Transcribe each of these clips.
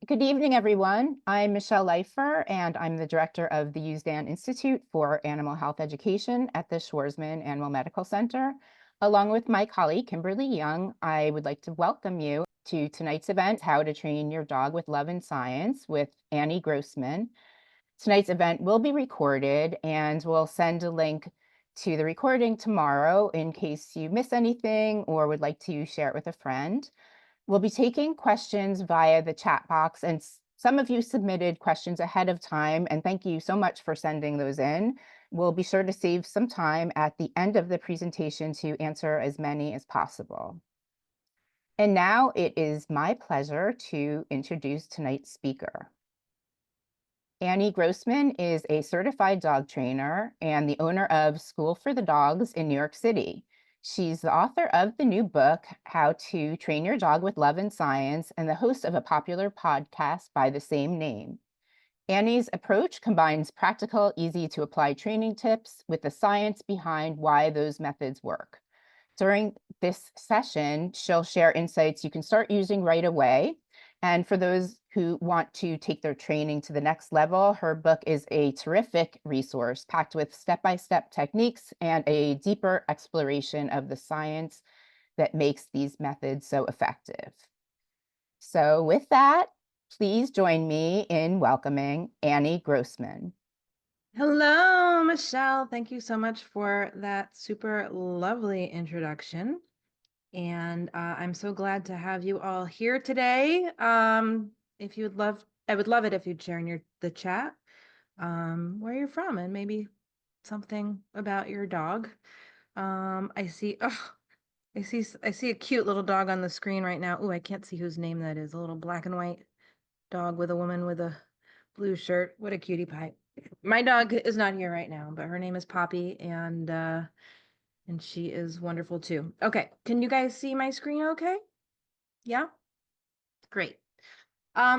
Good evening, everyone. I'm Michelle Leifer, and I'm the director of the USDAN Institute for Animal Health Education at the Schwarzman Animal Medical Center. Along with my colleague, Kimberly Young, I would like to welcome you to tonight's event, How to Train Your Dog with Love and Science with Annie Grossman. Tonight's event will be recorded, and we'll send a link to the recording tomorrow in case you miss anything or would like to share it with a friend. We'll be taking questions via the chat box, and some of you submitted questions ahead of time, and thank you so much for sending those in. We'll be sure to save some time at the end of the presentation to answer as many as possible. And now it is my pleasure to introduce tonight's speaker. Annie Grossman is a certified dog trainer and the owner of School for the Dogs in New York City. She's the author of the new book, How to Train Your Dog with Love and Science, and the host of a popular podcast by the same name. Annie's approach combines practical, easy to apply training tips with the science behind why those methods work. During this session, she'll share insights you can start using right away. And for those who want to take their training to the next level, her book is a terrific resource packed with step-by-step techniques and a deeper exploration of the science that makes these methods so effective. So with that, please join me in welcoming Annie Grossman. Hello, Michelle. Thank you so much for that super lovely introduction. And I'm so glad to have you all here today. If you would love, I would love it if you'd share in the chat where you're from and maybe something about your dog. I see, oh, I see a cute little dog on the screen right now. Oh, I can't see whose name that is. A little black and white dog with a woman with a blue shirt. What a cutie pie. My dog is not here right now, but her name is Poppy, and she is wonderful too. Okay, can you guys see my screen okay? Yeah? Great.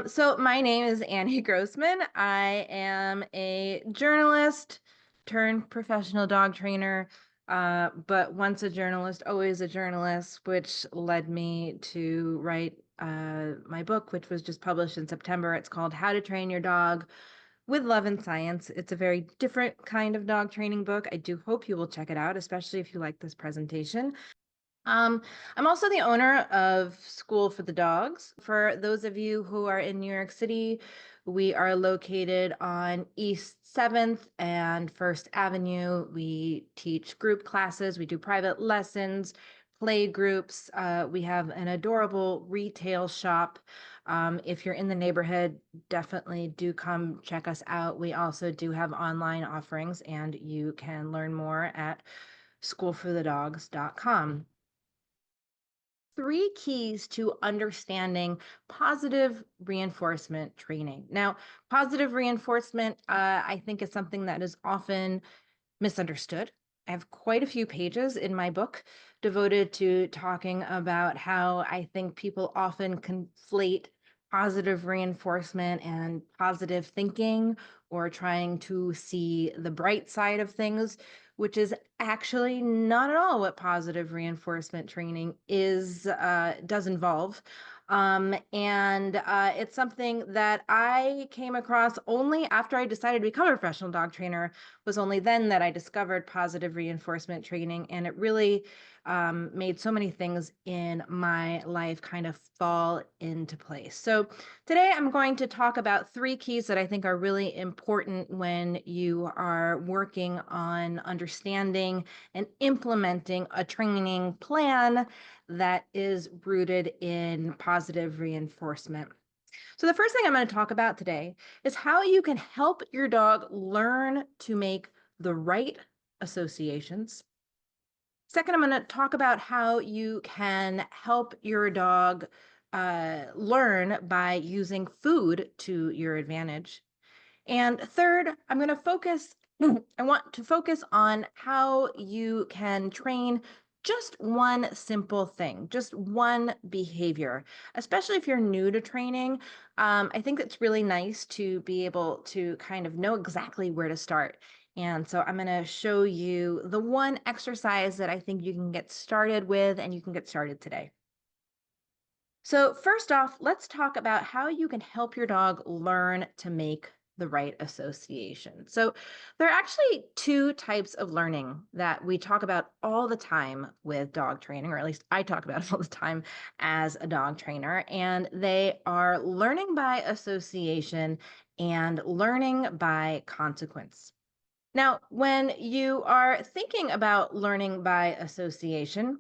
So my name is Annie Grossman. I am a journalist turned professional dog trainer, but once a journalist, always a journalist, which led me to write my book, which was just published in September. It's called How to Train Your Dog with Love and Science. It's a very different kind of dog training book. I do hope you will check it out, especially if you like this presentation. I'm also the owner of School for the Dogs. For those of you who are in New York City, we are located on East 7th and First Avenue. We teach group classes, we do private lessons, play groups. We have an adorable retail shop. If you're in the neighborhood, definitely do come check us out. We also do have online offerings, and you can learn more at schoolforthedogs.com. 3 keys to understanding positive reinforcement training. Now, positive reinforcement, I think, is something that is often misunderstood. I have quite a few pages in my book devoted to talking about how I think people often conflate positive reinforcement and positive thinking, or trying to see the bright side of things, which is actually not at all what positive reinforcement training does involve. And it's something that I came across only after I decided to become a professional dog trainer. Was only then that I discovered positive reinforcement training, and it really made so many things in my life kind of fall into place. So today I'm going to talk about 3 keys that I think are really important when you are working on understanding and implementing a training plan that is rooted in positive reinforcement. So the first thing I'm going to talk about today is how you can help your dog learn to make the right associations. Second, I'm going to talk about how you can help your dog learn by using food to your advantage. And third, I'm going to focus, I want to focus on how you can train just one simple thing, just one behavior, especially if you're new to training. I think it's really nice to be able to kind of know exactly where to start. And so I'm going to show you the one exercise that I think you can get started with, and you can get started today. So, first off, let's talk about how you can help your dog learn to make the right association. So, there are actually two types of learning that we talk about all the time with dog training, or at least I talk about it all the time as a dog trainer, and they are learning by association and learning by consequence. Now, when you are thinking about learning by association,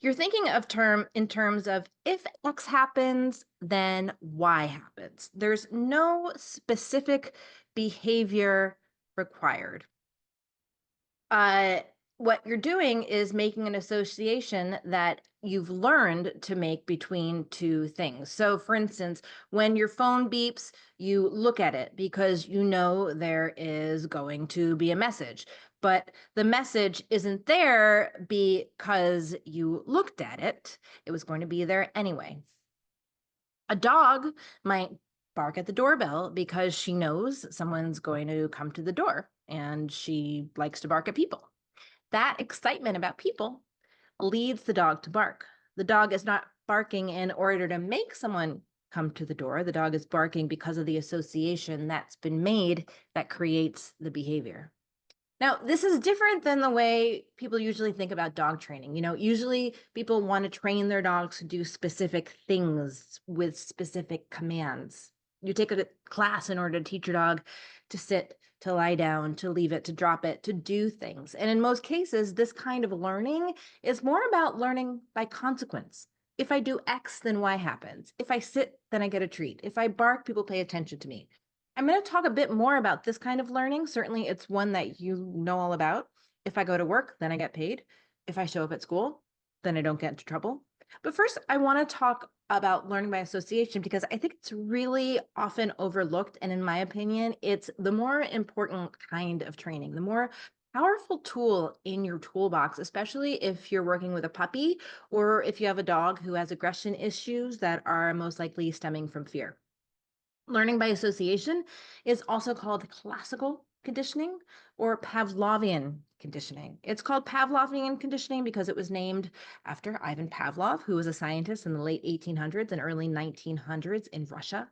you're thinking of term in terms of if X happens, then Y happens. There's no specific behavior required. Uh, what you're doing is making an association that you've learned to make between two things. So, for instance, when your phone beeps, you look at it because you know there is going to be a message. But the message isn't there because you looked at it. It was going to be there anyway. A dog might bark at the doorbell because she knows someone's going to come to the door and she likes to bark at people. That excitement about people leads the dog to bark. The dog is not barking in order to make someone come to the door. The dog is barking because of the association that's been made that creates the behavior. Now, this is different than the way people usually think about dog training. Usually people want to train their dogs to do specific things with specific commands. You take a class in order to teach your dog to sit, to lie down, to leave it, to drop it, to do things. And in most cases, this kind of learning is more about learning by consequence. If I do X, then Y happens. If I sit, then I get a treat. If I bark, people pay attention to me. I'm going to talk a bit more about this kind of learning. Certainly, it's one that you know all about. If I go to work, then I get paid. If I show up at school, then I don't get into trouble. But first, I want to talk about learning by association because I think it's really often overlooked. And in my opinion, it's the more important kind of training, the more powerful tool in your toolbox, especially if you're working with a puppy or if you have a dog who has aggression issues that are most likely stemming from fear. Learning by association is also called classical conditioning or Pavlovian conditioning. It's called Pavlovian conditioning because it was named after Ivan Pavlov, who was a scientist in the late 1800s and early 1900s in Russia.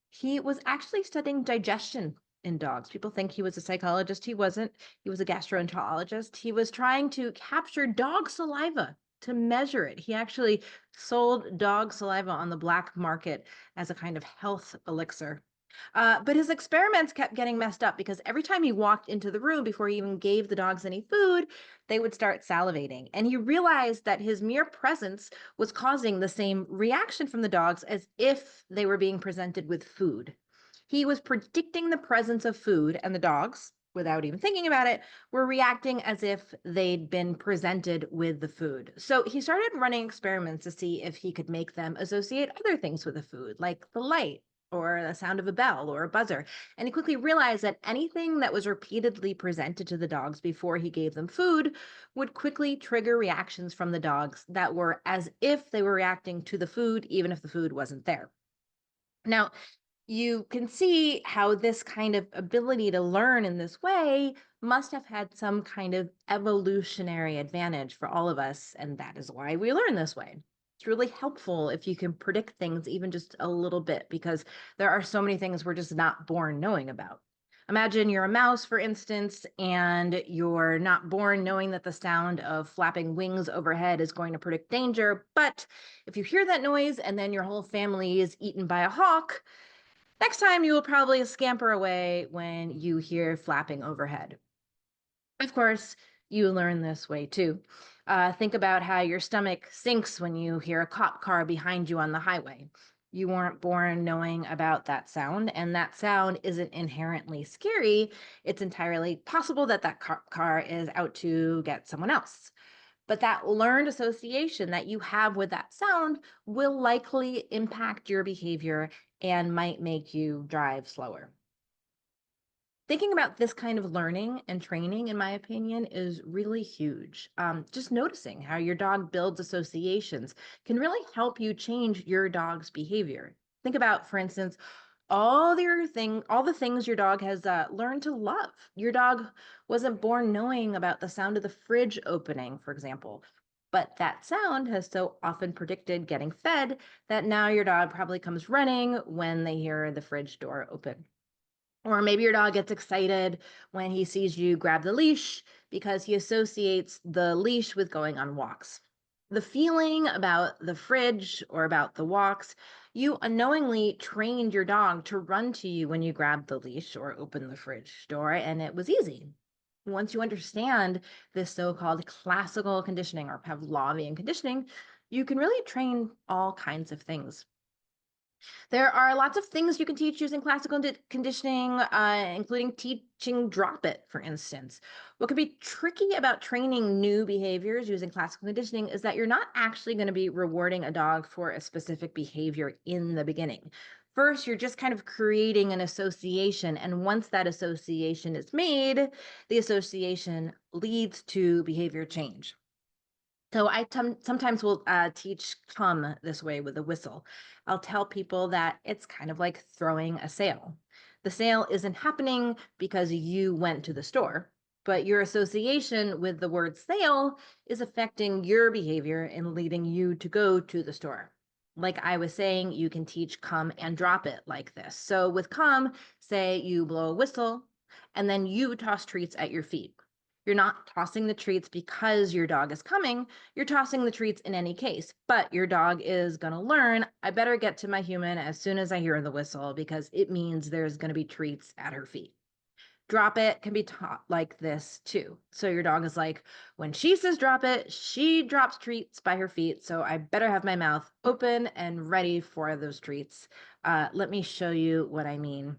He was actually studying digestion in dogs. People think he was a psychologist. He wasn't. He was a gastroenterologist. He was trying to capture dog saliva to measure it. He actually sold dog saliva on the black market as a kind of health elixir. But his experiments kept getting messed up because every time he walked into the room before he even gave the dogs any food, they would start salivating. And he realized that his mere presence was causing the same reaction from the dogs as if they were being presented with food. He was predicting the presence of food, and the dogs, without even thinking about it, were reacting as if they'd been presented with the food. So he started running experiments to see if he could make them associate other things with the food, like the light or the sound of a bell or a buzzer. And he quickly realized that anything that was repeatedly presented to the dogs before he gave them food would quickly trigger reactions from the dogs that were as if they were reacting to the food, even if the food wasn't there. Now, you can see how this kind of ability to learn in this way must have had some kind of evolutionary advantage for all of us, and that is why we learn this way. It's really helpful if you can predict things even just a little bit, because there are so many things we're just not born knowing about. Imagine you're a mouse, for instance, and you're not born knowing that the sound of flapping wings overhead is going to predict danger. But if you hear that noise and then your whole family is eaten by a hawk, next time you will probably scamper away when you hear flapping overhead. Of course, you learn this way too. Think about how your stomach sinks when you hear a cop car behind you on the highway. You weren't born knowing about that sound, and that sound isn't inherently scary. It's entirely possible that that cop car is out to get someone else. But that learned association that you have with that sound will likely impact your behavior and might make you drive slower. Thinking about this kind of learning and training, in my opinion, is really huge. Just noticing how your dog builds associations can really help you change your dog's behavior. Think about, for instance, all the things your dog has learned to love. Your dog wasn't born knowing about the sound of the fridge opening, for example, But that sound has so often predicted getting fed that now your dog probably comes running when they hear the fridge door open. Or maybe your dog gets excited when he sees you grab the leash because he associates the leash with going on walks. The feeling about the fridge or about the walks, you unknowingly trained your dog to run to you when you grabbed the leash or opened the fridge door, and it was easy. Once you understand this so-called classical conditioning or Pavlovian conditioning, you can really train all kinds of things. There are lots of things you can teach using classical conditioning, including teaching drop it, for instance. What can be tricky about training new behaviors using classical conditioning is that you're not actually going to be rewarding a dog for a specific behavior in the beginning. First, you're just kind of creating an association. And once that association is made, the association leads to behavior change. So I sometimes will teach come this way with a whistle. I'll tell people that it's kind of like throwing a sale. The sale isn't happening because you went to the store, but your association with the word sale is affecting your behavior and leading you to go to the store. Like I was saying, you can teach come and drop it like this. So with come, say you blow a whistle and then you toss treats at your feet. You're not tossing the treats because your dog is coming. You're tossing the treats in any case, but your dog is going to learn, I better get to my human as soon as I hear the whistle because it means there's going to be treats at her feet. Drop it can be taught like this too. So your dog is like, when she says drop it, she drops treats by her feet. So I better have my mouth open and ready for those treats. Let me show you what I mean.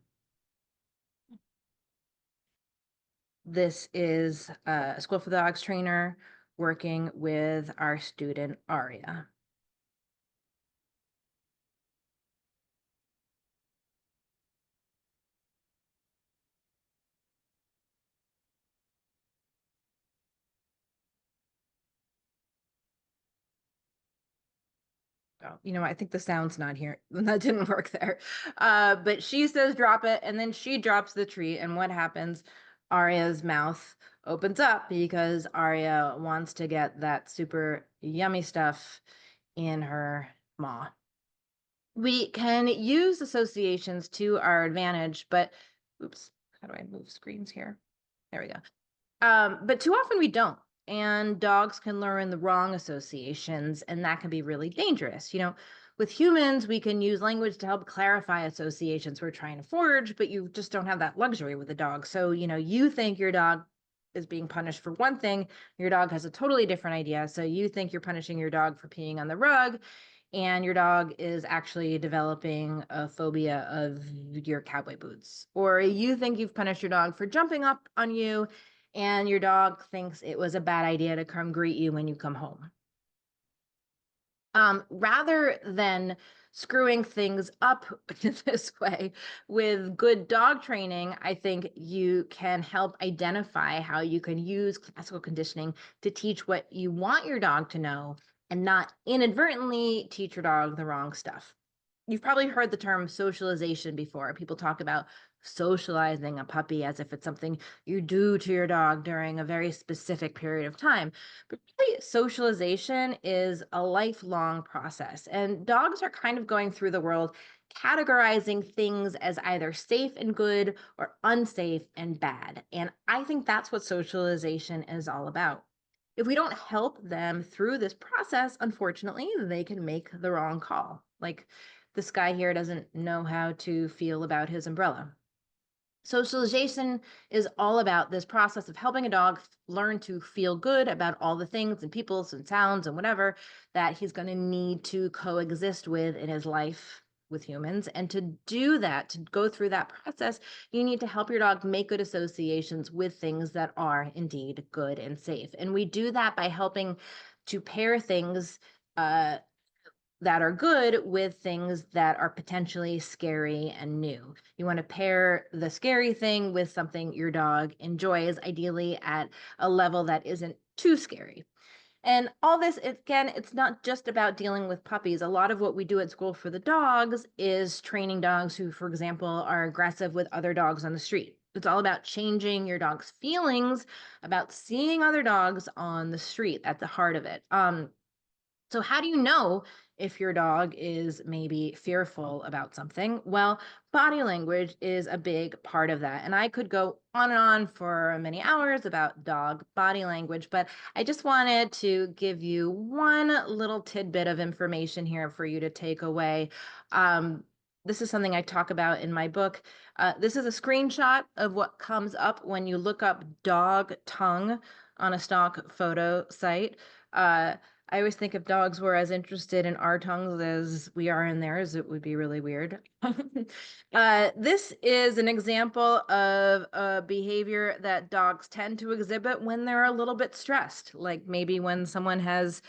This is a School for the Dogs trainer working with our student Aria. Oh, I think the sound's not here. That didn't work there. But she says drop it, and then she drops the treat. And what happens? Aria's mouth opens up because Aria wants to get that super yummy stuff in her maw. We can use associations to our advantage, but oops, how do I move screens here? There we go. But too often we don't. And dogs can learn the wrong associations, and that can be really dangerous. With humans, we can use language to help clarify associations we're trying to forge, but you just don't have that luxury with a dog. So, you think your dog is being punished for one thing, your dog has a totally different idea. So you think you're punishing your dog for peeing on the rug, and your dog is actually developing a phobia of your cowboy boots. Or you think you've punished your dog for jumping up on you, and your dog thinks it was a bad idea to come greet you when you come home. Rather than screwing things up this way with good dog training, I think you can help identify how you can use classical conditioning to teach what you want your dog to know and not inadvertently teach your dog the wrong stuff. You've probably heard the term socialization before. People talk about socializing a puppy as if it's something you do to your dog during a very specific period of time. But really, socialization is a lifelong process, and dogs are kind of going through the world categorizing things as either safe and good or unsafe and bad. And I think that's what socialization is all about. If we don't help them through this process, unfortunately, they can make the wrong call. Like, this guy here doesn't know how to feel about his umbrella. Socialization is all about this process of helping a dog learn to feel good about all the things and peoples and sounds and whatever that he's going to need to coexist with in his life with humans. And to do that, to go through that process, you need to help your dog make good associations with things that are indeed good and safe. And we do that by helping to pair things that are good with things that are potentially scary and new. You want to pair the scary thing with something your dog enjoys, ideally at a level that isn't too scary. And all this, again, it's not just about dealing with puppies. A lot of what we do at School for the Dogs is training dogs who, for example, are aggressive with other dogs on the street. It's all about changing your dog's feelings about seeing other dogs on the street at the heart of it. So, how do you know if your dog is maybe fearful about something? Well, body language is a big part of that. And I could go on and on for many hours about dog body language, but I just wanted to give you one little tidbit of information here for you to take away. Um, this is something I talk about in my book. This is a screenshot of what comes up when you look up dog tongue on a stock photo site. Uh, I always think if dogs were as interested in our tongues as we are in theirs, it would be really weird. This is an example of a behavior that dogs tend to exhibit when they're a little bit stressed, like maybe when someone has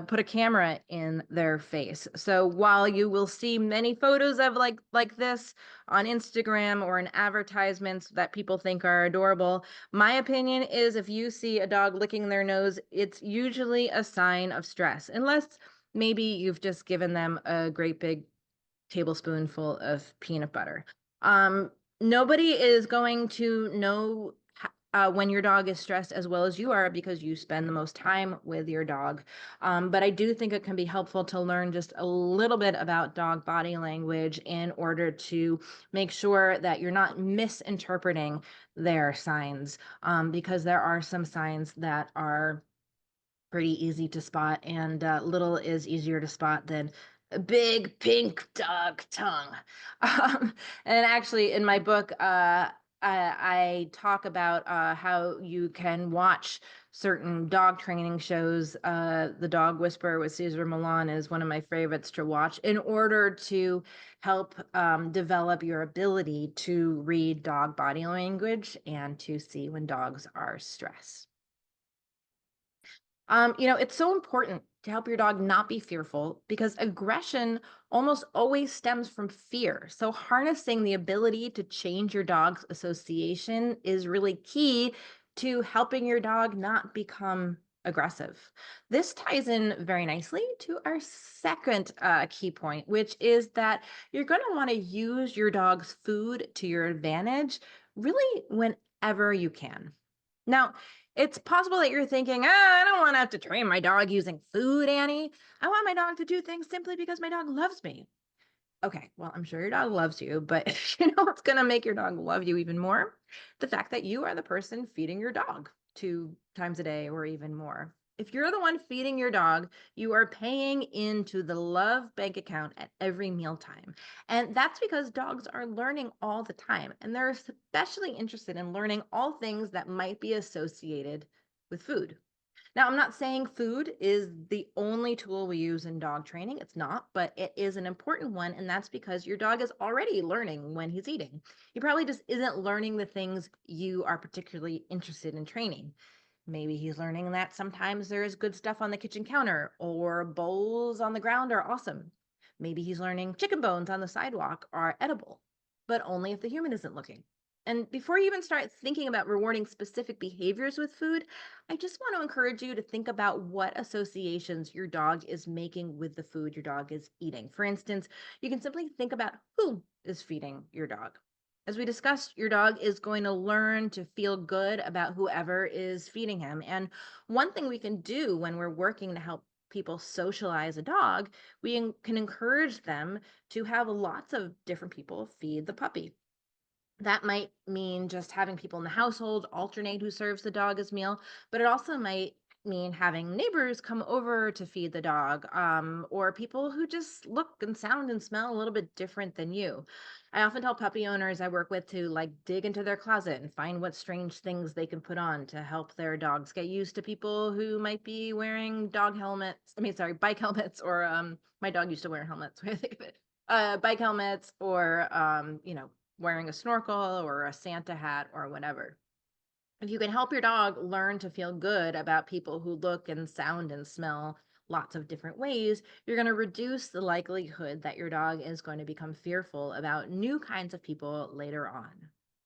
put a camera in their face. So while you will see many photos of like this on Instagram or in advertisements that people think are adorable, my opinion is if you see a dog licking their nose, it's usually a sign of stress, unless maybe you've just given them a great big tablespoonful of peanut butter. Um, Nobody is going to know when your dog is stressed as well as you are because you spend the most time with your dog. But I do think it can be helpful to learn just a little bit about dog body language in order to make sure that you're not misinterpreting their signs, because there are some signs that are pretty easy to spot, and little is easier to spot than a big pink dog tongue. And actually, in my book, I talk about how you can watch certain dog training shows. The Dog Whisperer with Cesar Millan is one of my favorites to watch in order to help develop your ability to read dog body language and to see when dogs are stressed. It's so important to help your dog not be fearful because aggression almost always stems from fear. So, harnessing the ability to change your dog's association is really key to helping your dog not become aggressive. This ties in very nicely to our second key point, which is that you're going to want to use your dog's food to your advantage really whenever you can. Now, it's possible that you're thinking, I don't want to have to train my dog using food, Annie. I want my dog to do things simply because my dog loves me. Okay, well, I'm sure your dog loves you, but you know what's going to make your dog love you even more? The fact that you are the person feeding your dog 2 times a day or even more. If you're the one feeding your dog, you are paying into the love bank account at every mealtime. And that's because dogs are learning all the time, and they're especially interested in learning all things that might be associated with food. Now, I'm not saying food is the only tool we use in dog training. It's not, but it is an important one. And that's because your dog is already learning when he's eating. He probably just isn't learning the things you are particularly interested in training. Maybe he's learning that sometimes there's good stuff on the kitchen counter or bowls on the ground are awesome. Maybe he's learning chicken bones on the sidewalk are edible, but only if the human isn't looking. And before you even start thinking about rewarding specific behaviors with food, I just want to encourage you to think about what associations your dog is making with the food your dog is eating. For instance, you can simply think about who is feeding your dog. As we discussed, your dog is going to learn to feel good about whoever is feeding him. And one thing we can do when we're working to help people socialize a dog, can encourage them to have lots of different people feed the puppy. That might mean just having people in the household alternate who serves the dog his meal, but it also might mean having neighbors come over to feed the dog, or people who just look and sound and smell a little bit different than you. I often tell puppy owners I work with to like dig into their closet and find what strange things they can put on to help their dogs get used to people who might be wearing dog helmets. I mean, sorry, bike helmets, or my dog used to wear helmets. What I think of it, bike helmets, or wearing a snorkel or a Santa hat or whatever. If you can help your dog learn to feel good about people who look and sound and smell lots of different ways, you're going to reduce the likelihood that your dog is going to become fearful about new kinds of people later on.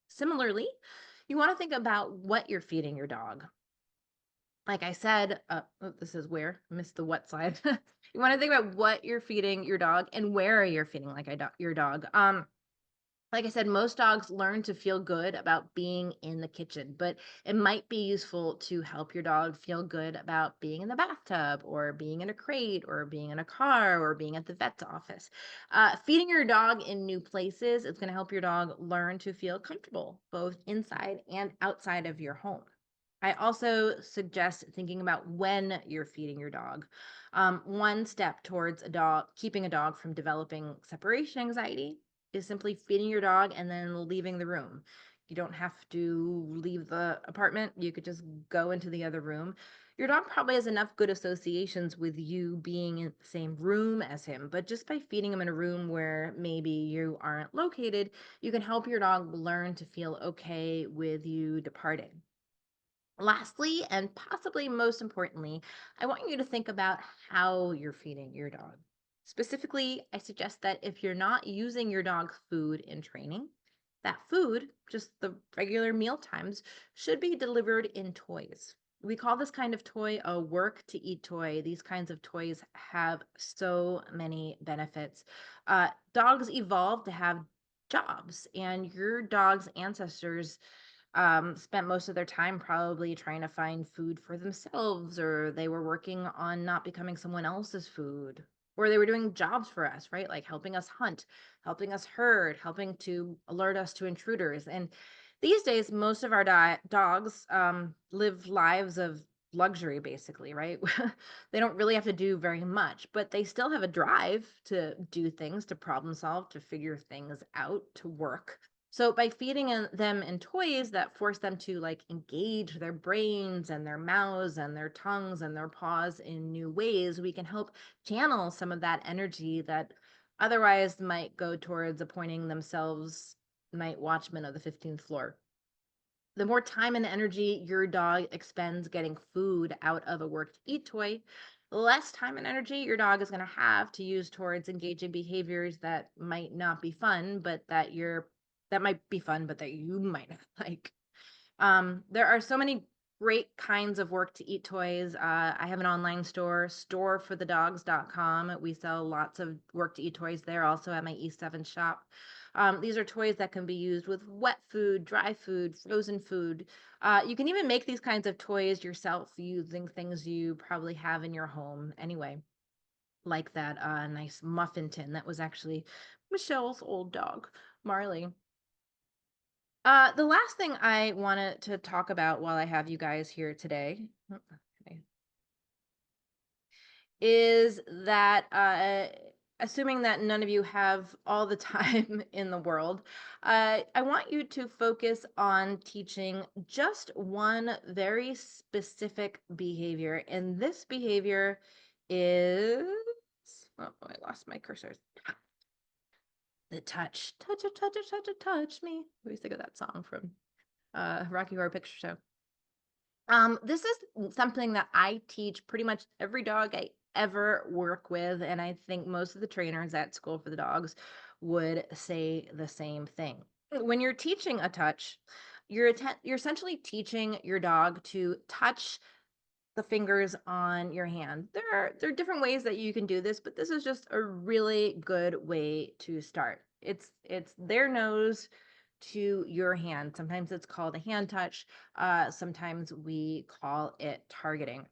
Similarly, you want to think about what you're feeding your dog. Like I said, this is where I missed the what slide. You want to think about what you're feeding your dog and where you're feeding your dog. Like I said, most dogs learn to feel good about being in the kitchen, but it might be useful to help your dog feel good about being in the bathtub or being in a crate or being in a car or being at the vet's office. Feeding your dog in new places is going to help your dog learn to feel comfortable both inside and outside of your home. I also suggest thinking about when you're feeding your dog. One step towards keeping a dog from developing separation anxiety is simply feeding your dog and then leaving the room. You don't have to leave the apartment. You could just go into the other room. Your dog probably has enough good associations with you being in the same room as him, but just by feeding him in a room where maybe you aren't located, you can help your dog learn to feel okay with you departing. Lastly, and possibly most importantly, I want you to think about how you're feeding your dog. Specifically, I suggest that if you're not using your dog's food in training, that food, just the regular meal times, should be delivered in toys. We call this kind of toy a work to eat toy. These kinds of toys have so many benefits. Dogs evolved to have jobs, and your dog's ancestors spent most of their time probably trying to find food for themselves, or they were working on not becoming someone else's food, or they were doing jobs for us, right? Like helping us hunt, helping us herd, helping to alert us to intruders. And these days, most of our dogs live lives of luxury, basically, right? They don't really have to do very much, but they still have a drive to do things, to problem solve, to figure things out, to work. So by feeding them in toys that force them to like engage their brains and their mouths and their tongues and their paws in new ways, we can help channel some of that energy that otherwise might go towards appointing themselves night watchman of the 15th floor. The more time and energy your dog expends getting food out of a work to eat toy, the less time and energy your dog is going to have to use towards engaging behaviors that might not be fun, but that might be fun, but that you might not like. There are so many great kinds of work to eat toys. I have an online store, storeforthedogs.com. We sell lots of work to eat toys there, also at my E7 shop. These are toys that can be used with wet food, dry food, frozen food. You can even make these kinds of toys yourself using things you probably have in your home anyway, like that nice muffin tin that was actually Michelle's old dog, Marley. The last thing I wanted to talk about while I have you guys here today okay, is that assuming that none of you have all the time in the world, I want you to focus on teaching just one very specific behavior. And this behavior is, oh, I lost my cursor. The touch, touch, touch, touch, touch, touch me. We used to think of that song from Rocky Horror Picture Show. This is something that I teach pretty much every dog I ever work with, and I think most of the trainers at School for the Dogs would say the same thing. When you're teaching a touch, you're essentially teaching your dog to touch the fingers on your hand. There are different ways that you can do this, but this is just a really good way to start. It's their nose to your hand. Sometimes it's called a hand touch. Sometimes we call it targeting.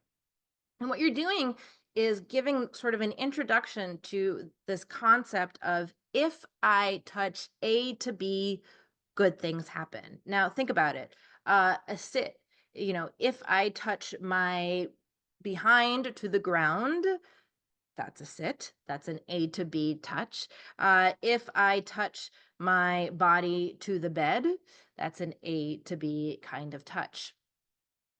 And what you're doing is giving sort of an introduction to this concept of if I touch A to B, good things happen. Now, think about it. A sit, if I touch my behind to the ground, that's a sit. That's an A to B touch. If I touch my body to the bed, that's an A to B kind of touch.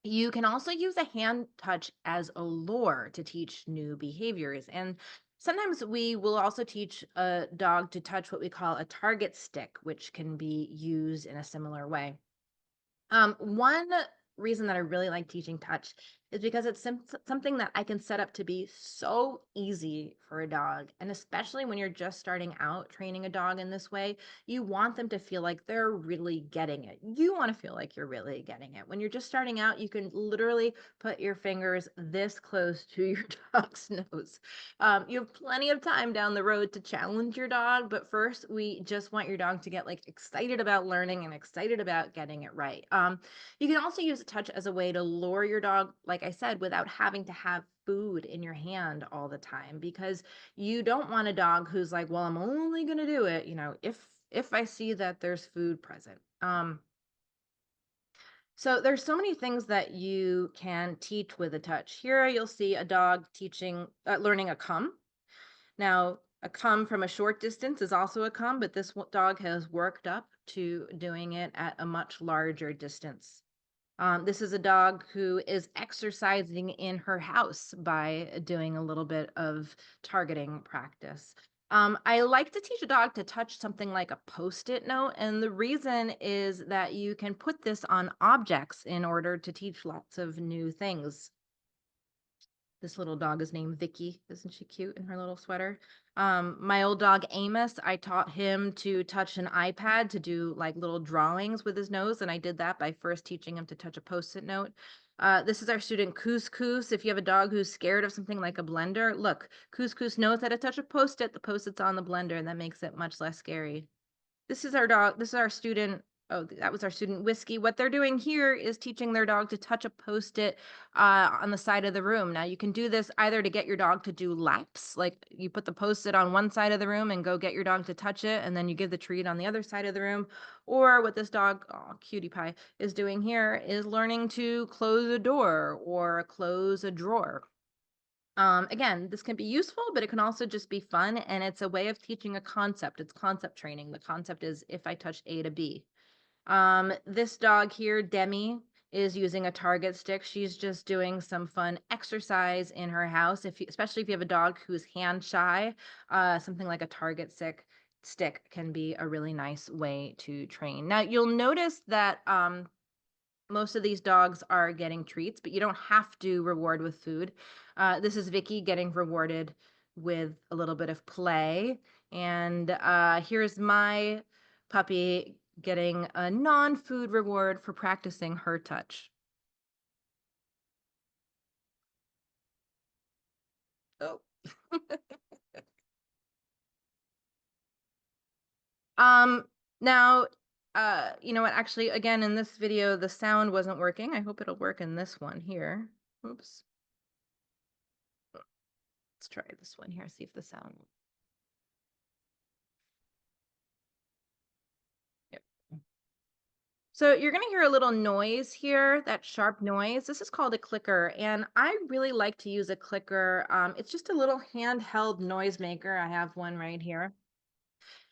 You can also use a hand touch as a lure to teach new behaviors. And sometimes we will also teach a dog to touch what we call a target stick, which can be used in a similar way. One reason that I really like teaching touch is because it's something that I can set up to be so easy for a dog. And especially when you're just starting out training a dog in this way, you want them to feel like they're really getting it. You want to feel like you're really getting it. When you're just starting out, you can literally put your fingers this close to your dog's nose. You have plenty of time down the road to challenge your dog, but first, we just want your dog to get like excited about learning and excited about getting it right. You can also use a touch as a way to lure your dog, like I said, without having to have food in your hand all the time, because you don't want a dog who's like, well, I'm only going to do it, if I see that there's food present. So there's so many things that you can teach with a touch. Here you'll see a dog learning a come. Now, a come from a short distance is also a come, but this dog has worked up to doing it at a much larger distance. This is a dog who is exercising in her house by doing a little bit of targeting practice. I like to teach a dog to touch something like a post-it note, and the reason is that you can put this on objects in order to teach lots of new things. This little dog is named Vicky. Isn't she cute in her little sweater? My old dog Amos, I taught him to touch an iPad to do like little drawings with his nose, and I did that by first teaching him to touch a post-it note. This is our student Couscous. If you have a dog who's scared of something like a blender, look, Couscous knows how to touch a post-it. The post-it's on the blender, and that makes it much less scary. This is our dog. This is our student. Oh, that was our student Whiskey. What they're doing here is teaching their dog to touch a post-it on the side of the room. Now, you can do this either to get your dog to do laps, like you put the post-it on one side of the room and go get your dog to touch it, and then you give the treat on the other side of the room. Or what this dog, oh, cutie pie, is doing here is learning to close a door or close a drawer. Again, this can be useful, but it can also just be fun, and it's a way of teaching a concept. It's concept training. The concept is if I touch A to B. This dog here, Demi, is using a target stick. She's just doing some fun exercise in her house. Especially if you have a dog who's hand shy, something like a target stick can be a really nice way to train. Now, you'll notice that most of these dogs are getting treats, but you don't have to reward with food. This is Vicky getting rewarded with a little bit of play. And here's my puppy getting a non-food reward for practicing her touch. Oh. Um, now, you know what? Actually, again, in this video, the sound wasn't working. I hope it'll work in this one here. Oops. Let's try this one here, see if the sound. Yep. So you're going to hear a little noise here, that sharp noise. This is called a clicker, and I really like to use a clicker. It's just a little handheld noisemaker. I have one right here.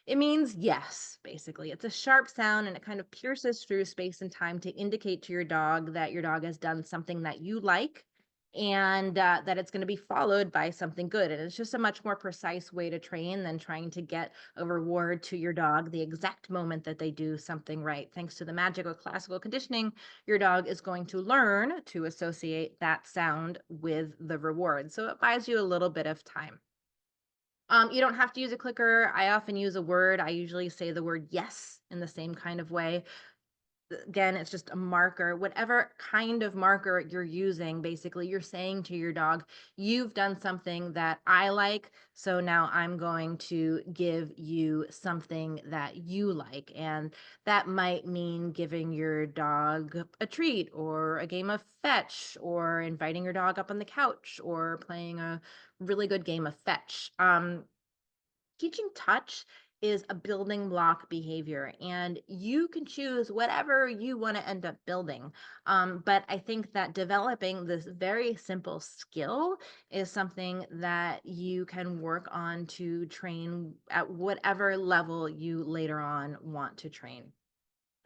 It means yes, basically. It's a sharp sound and it kind of pierces through space and time to indicate to your dog that your dog has done something that you like and that it's going to be followed by something good. And it's just a much more precise way to train than trying to get a reward to your dog the exact moment that they do something right. Thanks to the magic of classical conditioning, your dog is going to learn to associate that sound with the reward. So it buys you a little bit of time. You don't have to use a clicker. I often use a word. I usually say the word yes in the same kind of way. Again, it's just a marker. Whatever kind of marker you're using, basically, you're saying to your dog, you've done something that I like, so now I'm going to give you something that you like. And that might mean giving your dog a treat or a game of fetch or inviting your dog up on the couch or playing a really good game of fetch. Teaching touch is a building block behavior, and you can choose whatever you want to end up building. But I think that developing this very simple skill is something that you can work on to train at whatever level you later on want to train.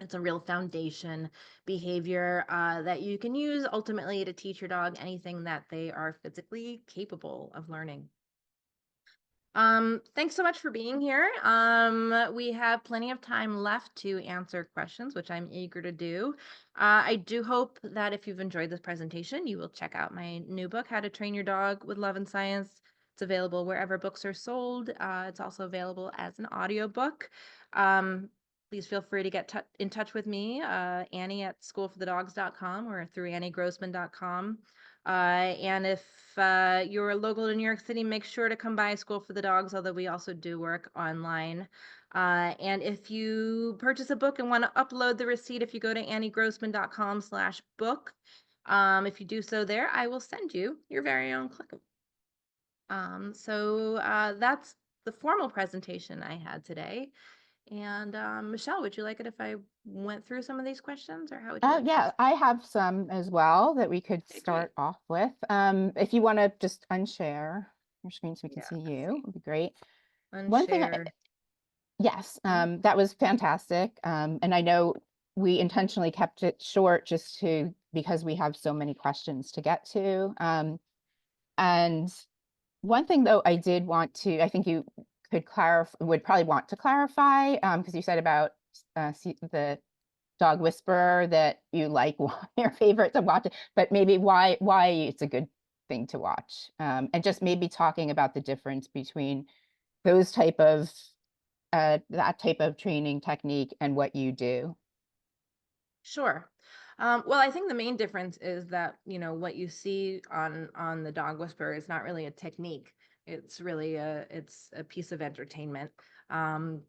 It's a real foundation behavior that you can use ultimately to teach your dog anything that they are physically capable of learning. Thanks so much for being here. We have plenty of time left to answer questions, which I'm eager to do. I do hope that if you've enjoyed this presentation, you will check out my new book, How to Train Your Dog with Love and Science. It's available wherever books are sold. It's also available as an audiobook. Please feel free to get in touch with me, Annie at schoolforthedogs.com or through anniegrossman.com. And if you're local to New York City, make sure to come by School for the Dogs, although we also do work online. And if you purchase a book and want to upload the receipt, if you go to anniegrossman.com/book, if you do so there, I will send you your very own click. That's the formal presentation I had today. And Michelle, would you like it if I went through some of these questions, or how would you like to Yeah, proceed? I have some as well that we could Okay, great. start off with. If you want to just unshare your screen so we can Yeah, see let's you, see. would be great. One thing, Unshare. yes, Mhm. that was fantastic. And I know we intentionally kept it short just to because we have so many questions to get to. And one thing though, I did want to, I think you could clarify, would probably want to clarify, because you said about the dog whisperer that you like your favorite to watch it, but maybe why it's a good thing to watch, and just maybe talking about the difference between those type of that type of training technique and what you do. Sure. Well, I think the main difference is that, what you see on the dog whisperer is not really a technique. It's really it's a piece of entertainment. Um,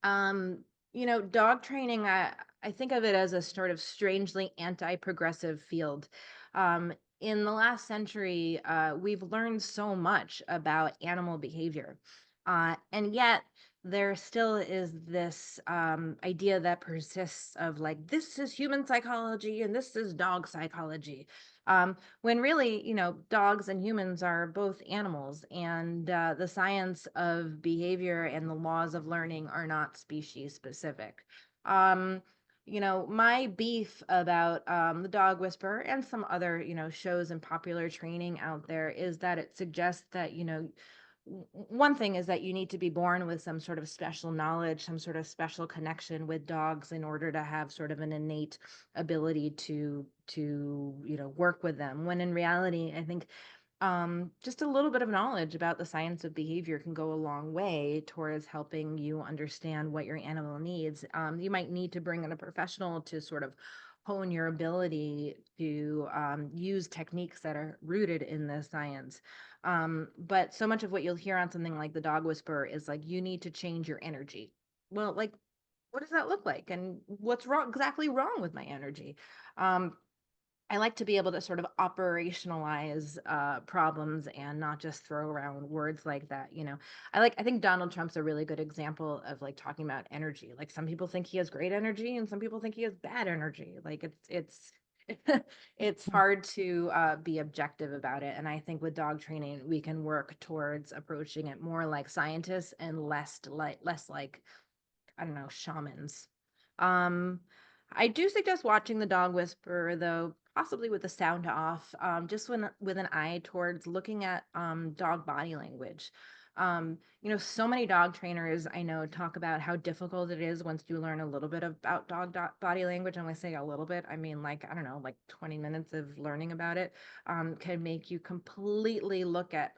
Dog training, I think of it as a sort of strangely anti-progressive field. Um, in the last century, we've learned so much about animal behavior. And yet there still is this idea that persists of like, this is human psychology and this is dog psychology. When really, dogs and humans are both animals, and the science of behavior and the laws of learning are not species specific. Um, my beef about the Dog Whisperer and some other, shows and popular training out there is that it suggests that, one thing is that you need to be born with some sort of special knowledge, some sort of special connection with dogs in order to have sort of an innate ability to work with them, when in reality I think just a little bit of knowledge about the science of behavior can go a long way towards helping you understand what your animal needs. You might need to bring in a professional to sort of hone your ability to use techniques that are rooted in the science. But so much of what you'll hear on something like the dog whisperer is like, you need to change your energy. Well, like, what does that look like? And what's exactly wrong with my energy? Um, I like to be able to sort of operationalize problems and not just throw around words like that. I think Donald Trump's a really good example of like talking about energy. Like, some people think he has great energy and some people think he has bad energy. Like, it's it's hard to be objective about it. And I think with dog training, we can work towards approaching it more like scientists and less like, I don't know, shamans. Um, I do suggest watching The Dog Whisperer, though, possibly with the sound off, just with an eye towards looking at dog body language. So many dog trainers I know talk about how difficult it is once you learn a little bit about body language. And when I say a little bit, I mean, like, I don't know, like 20 minutes of learning about it can make you completely look at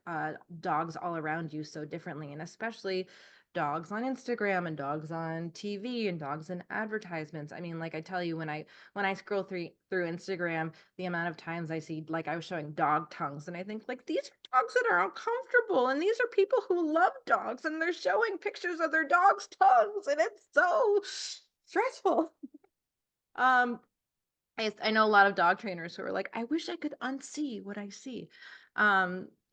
dogs all around you so differently. And especially dogs on Instagram and dogs on TV and dogs in advertisements. I mean, like, I tell you, when I scroll through Instagram, the amount of times I see, like, I was showing dog tongues, and I think, like, these are dogs that are uncomfortable, and these are people who love dogs, and they're showing pictures of their dog's tongues, and it's so stressful. Um, I know a lot of dog trainers who are like, I wish I could unsee what I see.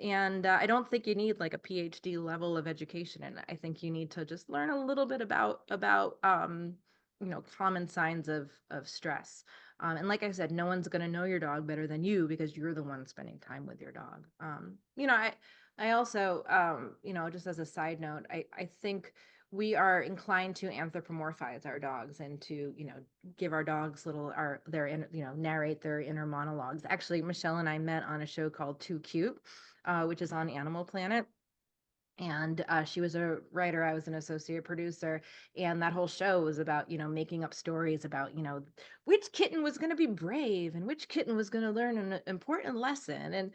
And I don't think you need like a PhD level of education, and I think you need to just learn a little bit about common signs of stress. And like I said, no one's gonna know your dog better than you because you're the one spending time with your dog. I also, just as a side note, I think we are inclined to anthropomorphize our dogs and to, give our dogs narrate their inner monologues. Actually, Michelle and I met on a show called Too Cute, which is on Animal Planet. And she was a writer, I was an associate producer, and that whole show was about, making up stories about, which kitten was going to be brave and which kitten was going to learn an important lesson. And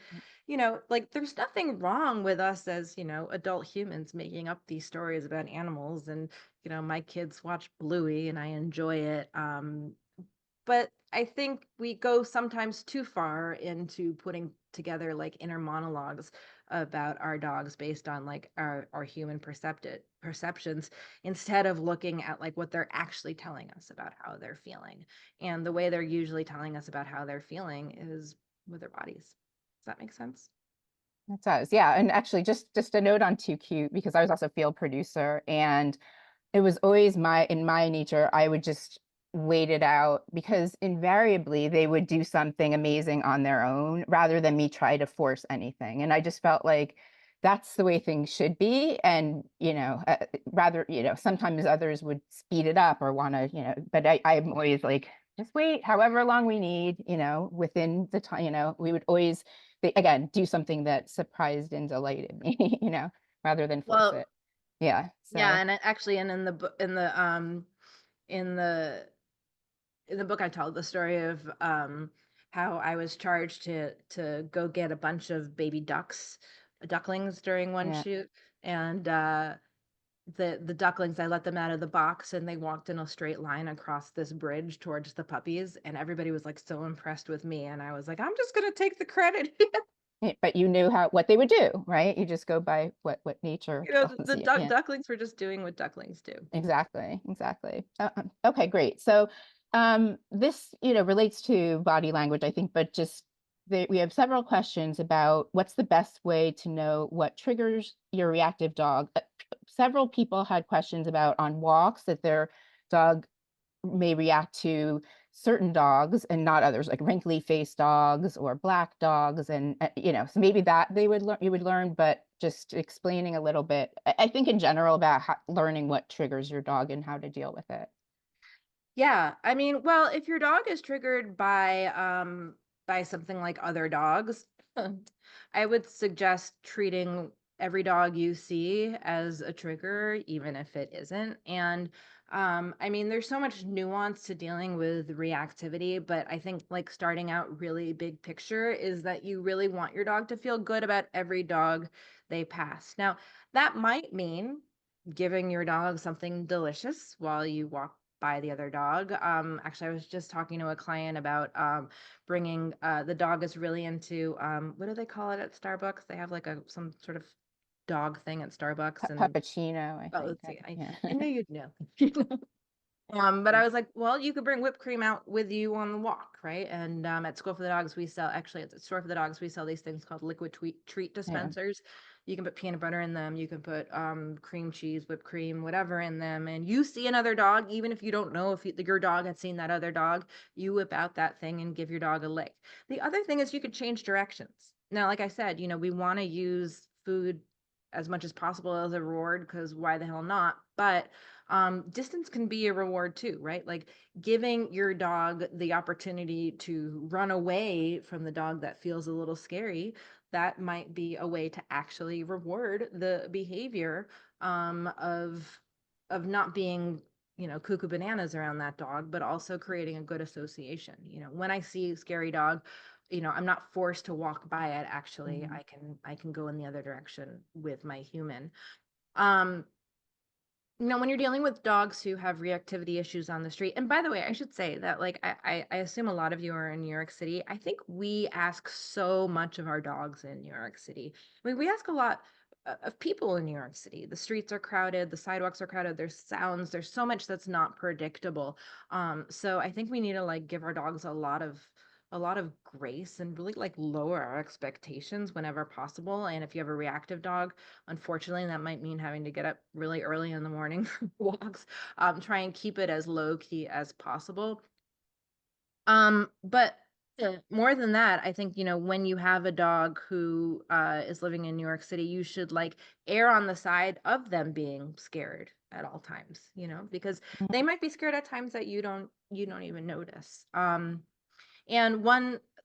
like, there's nothing wrong with us as, adult humans making up these stories about animals. And my kids watch Bluey and I enjoy it. But I think we go sometimes too far into putting together like inner monologues about our dogs based on like our human perceptions, instead of looking at like what they're actually telling us about how they're feeling. And the way they're usually telling us about how they're feeling is with their bodies. Does that make sense? It does, yeah. And actually, just a note on Too Cute, because I was also a field producer, and it was always in my nature, I would just wait it out because invariably they would do something amazing on their own rather than me try to force anything. And I just felt like that's the way things should be. And, rather, sometimes others would speed it up or want to, but I'm always like, just wait however long we need, within the time, we would always, again, do something that surprised and delighted me, rather than force Well, it. Yeah. yeah, So, and actually, and in the in the book I tell the story of how I was charged to go get a bunch of baby ducklings during one yeah. shoot. And the ducklings, I let them out of the box and they walked in a straight line across this bridge towards the puppies, and everybody was like so impressed with me, and I was like, I'm just gonna take the credit. But you knew what they would do, right? You just go by what nature tells The you. Yeah, ducklings were just doing what ducklings do. exactly, exactly. Okay, great. So, this relates to body language, I think, but just we have several questions about what's the best way to know what triggers your reactive dog. Several people had questions about on walks that their dog may react to certain dogs and not others, like wrinkly faced dogs or black dogs. And, so maybe that you would learn, but just explaining a little bit, I think in general about learning what triggers your dog and how to deal with it. Yeah, I mean, well, if your dog is triggered by something like other dogs, I would suggest treating every dog you see as a trigger, even if it isn't. And I mean, there's so much nuance to dealing with reactivity, but I think like starting out really big picture is that you really want your dog to feel good about every dog they pass. Now, that might mean giving your dog something delicious while you walk by the other dog. Actually, I was just talking to a client about bringing the dog is really into what do they call it at Starbucks? They have like some sort of dog thing at Starbucks, and Puppuccino, I oh, think. let's see, Yeah. I knew you'd know. But I was like, well, you could bring whipped cream out with you on the walk, right? And at School for the Dogs, we sell, actually at the Store for the Dogs, we sell these things called liquid treat Yeah. dispensers. You can put peanut butter in them, you can put cream cheese, whipped cream, whatever in them. And you see another dog, even if you don't know if your dog had seen that other dog, you whip out that thing and give your dog a lick. The other thing is you could change directions. Now, like I said, we want to use food as much as possible as a reward, because why the hell not? But distance can be a reward too, right? Like giving your dog the opportunity to run away from the dog that feels a little scary, that might be a way to actually reward the behavior of not being, cuckoo bananas around that dog, but also creating a good association. When I see a scary dog, I'm not forced to walk by it. Actually, Mhm. I can go in the other direction with my human. um when you're dealing with dogs who have reactivity issues on the street, and by the way, I should say that like I assume a lot of you are in New York City. I think we ask so much of our dogs in New York City. I mean, we ask a lot of people in New York City. The streets are crowded, the sidewalks are crowded, there's sounds, there's so much that's not predictable. So I think we need to like give our dogs a lot of grace and really like lower our expectations whenever possible. And if you have a reactive dog, unfortunately, that might mean having to get up really early in the morning for walks. Try and keep it as low key as possible. But more than that, I think, when you have a dog who is living in New York City, you should like err on the side of them being scared at all times, because they might be scared at times that you don't even notice. And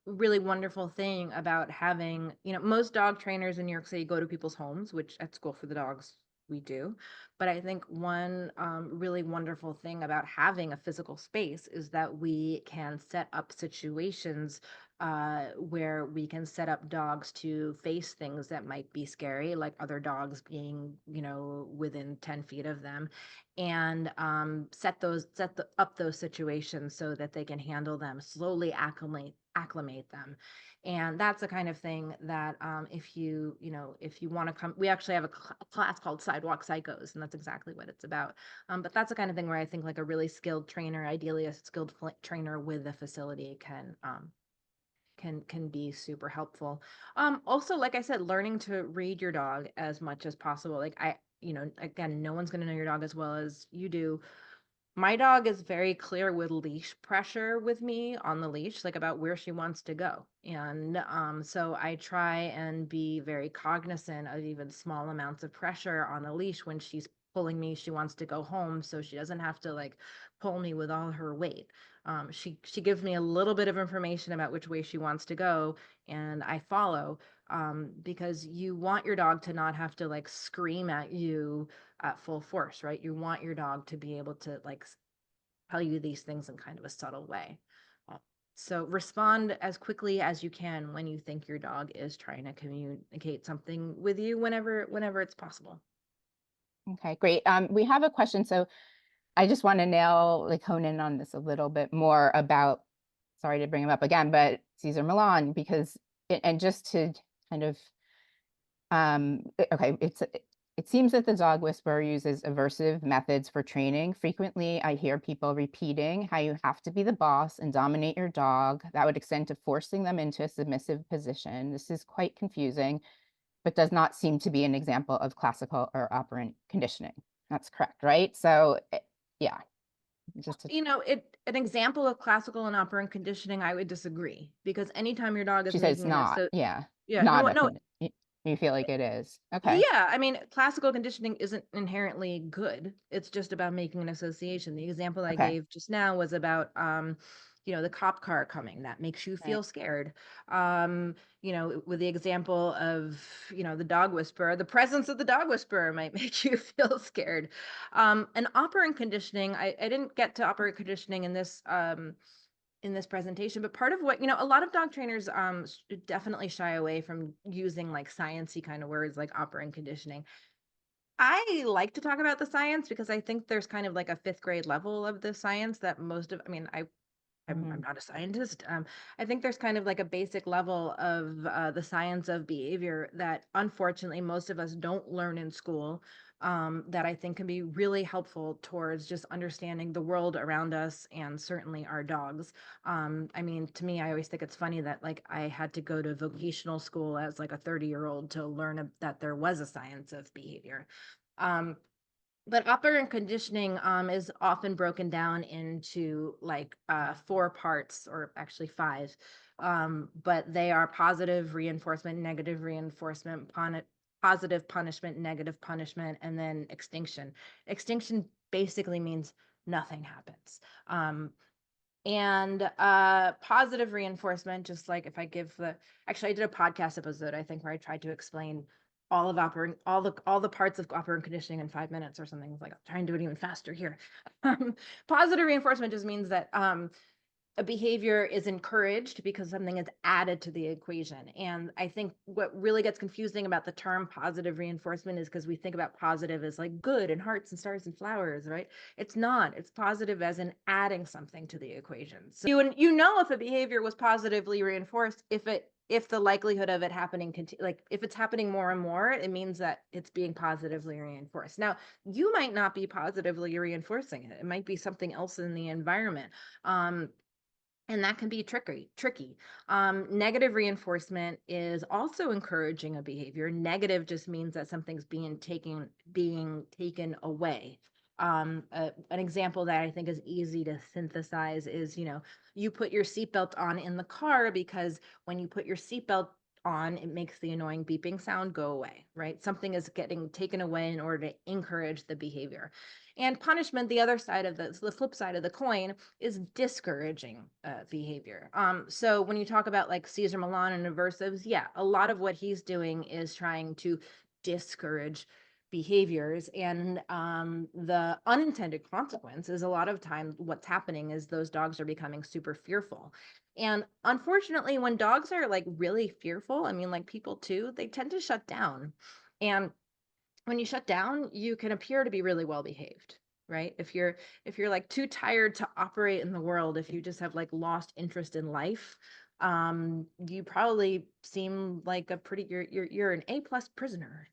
really wonderful thing about having, most dog trainers in New York City go to people's homes, which at School for the Dogs we do. But I think one really wonderful thing about having a physical space is that we can set up situations where we can set up dogs to face things that might be scary, like other dogs being, within 10 feet of them, and up those situations so that they can handle them, slowly acclimate them. And that's the kind of thing that if you want to come, we actually have a class called Sidewalk Psychos, and that's exactly what it's about. But that's the kind of thing where I think like a really skilled trainer, ideally a skilled trainer with a facility, can be super helpful. Also, like I said, learning to read your dog as much as possible. Like again, no one's going to know your dog as well as you do. My dog is very clear with leash pressure with me on the leash, like about where she wants to go. And so I try and be very cognizant of even small amounts of pressure on a leash when she's pulling me. She wants to go home, so she doesn't have to like pull me with all her weight. She gives me a little bit of information about which way she wants to go, and I follow, because you want your dog to not have to like scream at you at full force, right? You want your dog to be able to like tell you these things in kind of a subtle way. Uh, So respond as quickly as you can when you think your dog is trying to communicate something with you whenever it's possible. Okay, great. We have a question. So I just want to like hone in on this a little bit more about, sorry to bring him up again, but Caesar Milan, because, and just to kind of, okay, it seems that the dog whisperer uses aversive methods for training. Frequently, I hear people repeating how you have to be the boss and dominate your dog. That would extend to forcing them into a submissive position. This is quite confusing, but does not seem to be an example of classical or operant conditioning. That's correct, right? So, yeah, just to, An example of classical and operant conditioning, I would disagree, because anytime your dog is she says making not, yeah, yeah, no, not a no, you feel like it is. Okay, yeah, I mean, classical conditioning isn't inherently good. It's just about making an association. The example I okay, gave just now was about, the cop car coming. That makes you right. feel scared. With the example of, the dog whisperer, the presence of the dog whisperer might make you feel scared. And operant conditioning, I didn't get to operant conditioning in this presentation, but part of what, a lot of dog trainers definitely shy away from using like sciencey kind of words like operant conditioning. I like to talk about the science because I think there's kind of like a fifth grade level of the science that I mean, I'm Mhm. not a scientist. I think there's kind of like a basic level of the science of behavior that unfortunately most of us don't learn in school. That I think can be really helpful towards just understanding the world around us and certainly our dogs. I mean, to me, I always think it's funny that like I had to go to vocational school as like a 30-year-old to learn that there was a science of behavior. Um, but operant conditioning is often broken down into like four parts, or actually five. But they are positive reinforcement, negative reinforcement, positive punishment, negative punishment, and then extinction. Extinction basically means nothing happens. And positive reinforcement, just like if I give actually I did a podcast episode, I think, where I tried to explain all the parts of operant conditioning in 5 minutes or something. Like I'll try and do it even faster here. Positive reinforcement just means that a behavior is encouraged because something is added to the equation. And I think what really gets confusing about the term positive reinforcement is because we think about positive as like good and hearts and stars and flowers, right? It's not. It's positive as in adding something to the equation. So you know if a behavior was positively reinforced if the likelihood of it happening like if it's happening more and more, it means that it's being positively reinforced. Now, you might not be positively reinforcing it. It might be something else in the environment. And that can be tricky. Negative reinforcement is also encouraging a behavior. Negative just means that something's being taken away. An example that I think is easy to synthesize is, you put your seatbelt on in the car because when you put your seatbelt on, it makes the annoying beeping sound go away, right? Something is getting taken away in order to encourage the behavior. And punishment, the other side of the flip side of the coin, is discouraging behavior. So when you talk about like Caesar Milan and aversives, yeah, a lot of what he's doing is trying to discourage behaviors, and the unintended consequence is a lot of times what's happening is those dogs are becoming super fearful. And unfortunately, when dogs are like really fearful, I mean, like people too, they tend to shut down. And when you shut down, you can appear to be really well behaved, right? If you're like too tired to operate in the world, if you just have like lost interest in life, you probably seem like a pretty you're an A+ prisoner.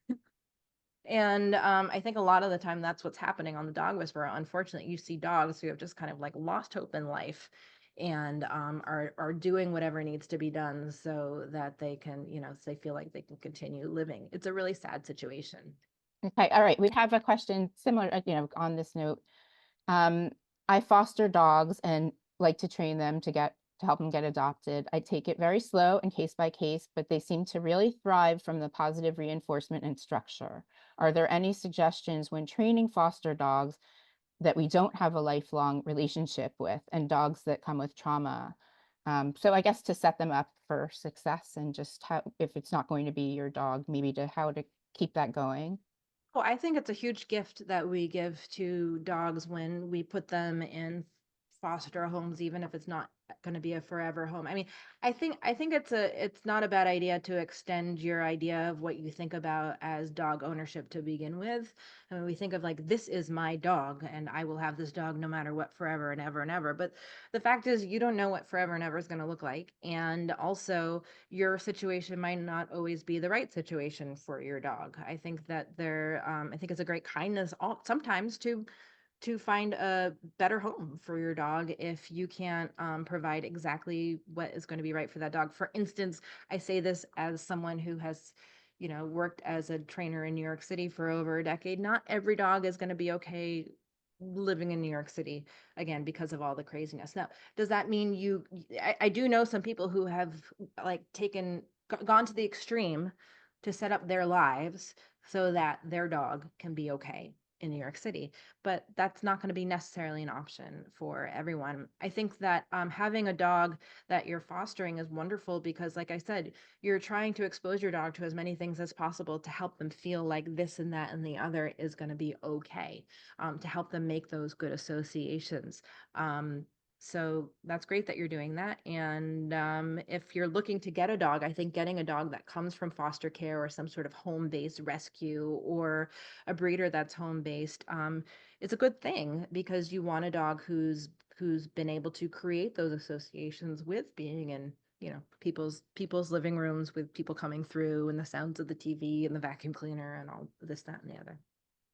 And I think a lot of the time that's what's happening on the Dog Whisperer. Unfortunately, you see dogs who have just kind of like lost hope in life, and are doing whatever needs to be done so that they can, so they feel like they can continue living. It's a really sad situation. Okay, all right. We have a question similar, on this note. Um, I foster dogs and like to train them to help them get adopted. I take it very slow and case by case, but they seem to really thrive from the positive reinforcement and structure. Are there any suggestions when training foster dogs that we don't have a lifelong relationship with and dogs that come with trauma? So I guess to set them up for success and just how, if it's not going to be your dog, maybe to how to keep that going. Well, I think it's a huge gift that we give to dogs when we put them in foster homes, even if it's not going to be a forever home. I mean, I think it's not a bad idea to extend your idea of what you think about as dog ownership to begin with. I mean, we think of like this is my dog and I will have this dog no matter what forever and ever and ever. But the fact is you don't know what forever and ever is going to look like. And also your situation might not always be the right situation for your dog. I think that I think it's a great kindness sometimes to find a better home for your dog if you can't provide exactly what is going to be right for that dog. For instance, I say this as someone who has, worked as a trainer in New York City for over a decade. Not every dog is going to be okay living in New York City, again, because of all the craziness. Now, does that mean I do know some people who have like gone to the extreme to set up their lives so that their dog can be okay in New York City, but that's not going to be necessarily an option for everyone. I think that having a dog that you're fostering is wonderful because, like I said, you're trying to expose your dog to as many things as possible to help them feel like this and that and the other is going to be okay, to help them make those good associations. So that's great that you're doing that. And if you're looking to get a dog, I think getting a dog that comes from foster care or some sort of home-based rescue or a breeder that's home-based is a good thing because you want a dog who's been able to create those associations with being in people's living rooms with people coming through and the sounds of the TV and the vacuum cleaner and all this, that, and the other.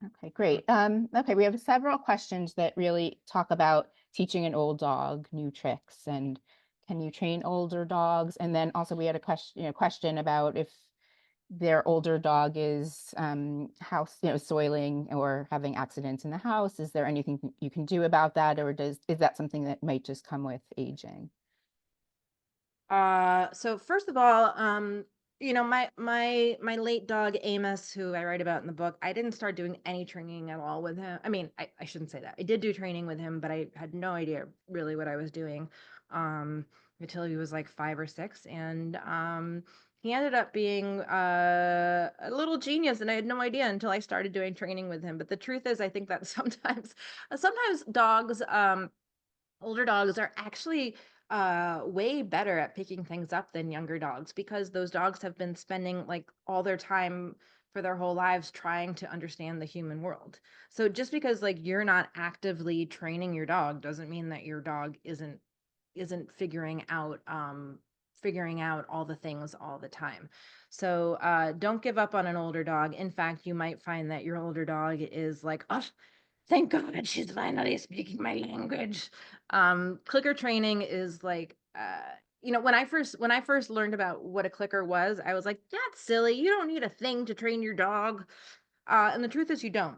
Okay, great. Okay, we have several questions that really talk about teaching an old dog new tricks and can you train older dogs? And then also we had a question about if their older dog is house, soiling or having accidents in the house. Is there anything you can do about that, or is that something that might just come with aging? So first of all, my late dog Amos, who I write about in the book, I didn't start doing any training at all with him. I mean, I shouldn't say that. I did do training with him, but I had no idea really what I was doing, until he was like 5 or 6, and he ended up being a little genius, and I had no idea until I started doing training with him. But the truth is, I think that sometimes dogs, older dogs are actually way better at picking things up than younger dogs because those dogs have been spending like all their time for their whole lives trying to understand the human world. So just because like you're not actively training your dog doesn't mean that your dog isn't figuring out all the things all the time. So don't give up on an older dog. In fact, you might find that your older dog is like, oh, thank God she's finally speaking my language. Clicker training is like, when I first learned about what a clicker was, I was like, that's silly. You don't need a thing to train your dog. And the truth is you don't.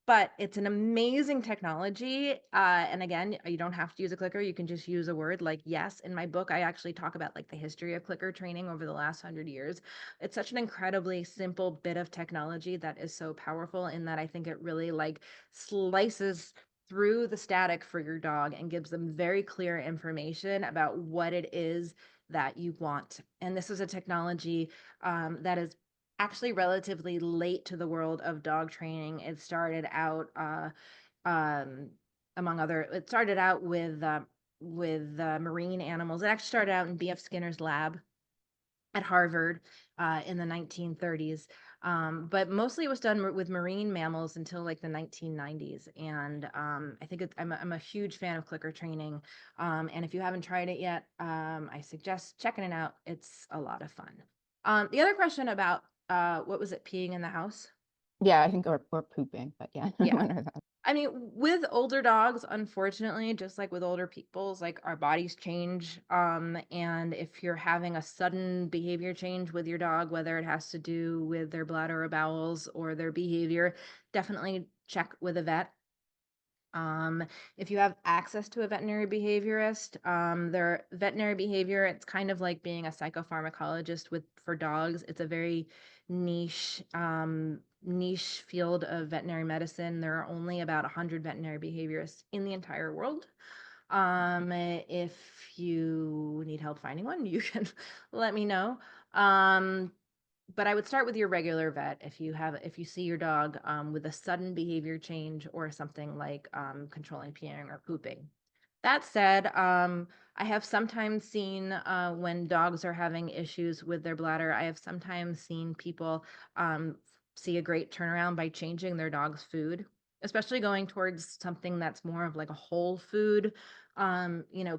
but it's an amazing technology. And again, you don't have to use a clicker. You can just use a word like yes. In my book, I actually talk about like the history of clicker training over the last 100 years. It's such an incredibly simple bit of technology that is so powerful in that I think it really like slices through the static for your dog and gives them very clear information about what it is that you want. And this is a technology that is actually relatively late to the world of dog training. It started out um, it started out with marine animals. It actually started out in B.F. Skinner's lab at Harvard in the 1930s. But mostly it was done with marine mammals until like the 1990s. And I think I'm a huge fan of clicker training. And if you haven't tried it yet, I suggest checking it out. It's a lot of fun. The other question about what was it, peeing in the house? Yeah, I think or pooping, but yeah, Yeah. one of them. I mean, with older dogs, unfortunately, just like with older people's, like our bodies change. And if you're having a sudden behavior change with your dog, whether it has to do with their bladder or bowels or their behavior, definitely check with a vet. Um, if you have access to a veterinary behaviorist, their veterinary behavior, it's kind of like being a psychopharmacologist with for dogs. It's a very niche field of veterinary medicine. There are only about 100 veterinary behaviorists in the entire world. If you need help finding one, you can let me know. Um, but I would start with your regular vet if you see your dog with a sudden behavior change or something like controlling peeing or pooping. That said, I have sometimes seen when dogs are having issues with their bladder, I have sometimes seen people see a great turnaround by changing their dog's food, especially going towards something that's more of like a whole food.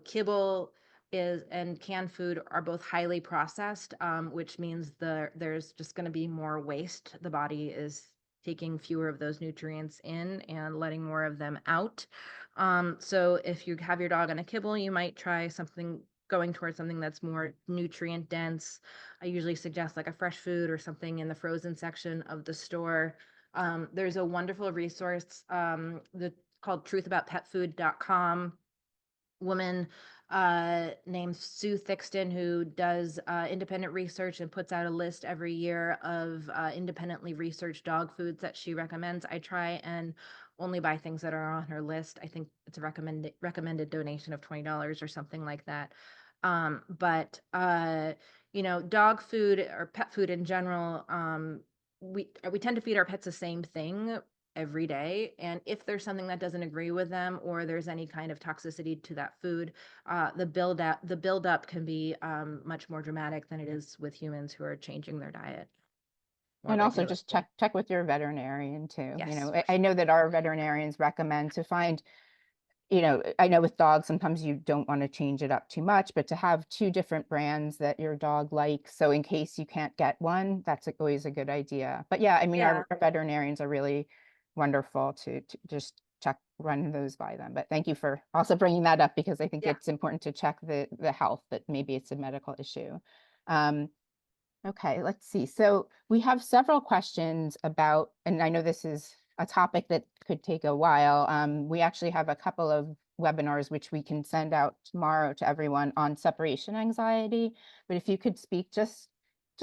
Kibble is and canned food are both highly processed, which means there's just going to be more waste. The body is taking fewer of those nutrients in and letting more of them out. So if you have your dog on a kibble, you might try something going towards something that's more nutrient dense. I usually suggest like a fresh food or something in the frozen section of the store. There's a wonderful resource called truthaboutpetfood.com. Woman named Sue Thixton who does independent research and puts out a list every year of independently researched dog foods that she recommends. I try and only buy things that are on her list. I think it's a recommended donation of $20 or something like that. But dog food or pet food in general, we tend to feed our pets the same thing every day. And if there's something that doesn't agree with them or there's any kind of toxicity to that food, the buildup can be much more dramatic than it is with humans who are changing their diet more And also regularly. just check with your veterinarian too. Yes, I for I sure. know that our veterinarians recommend to find, I know with dogs, sometimes you don't want to change it up too much, but to have two different brands that your dog likes. So in case you can't get one, that's always a good idea. But yeah, I mean, Yeah, our veterinarians are really wonderful to just run those by them. But thank you for also bringing that up because I think yeah. it's important to check the health, that maybe it's a medical issue. Um, Okay, let's see. So we have several questions about, and I know this is a topic that could take a while. We actually have a couple of webinars which we can send out tomorrow to everyone on separation anxiety. But if you could speak just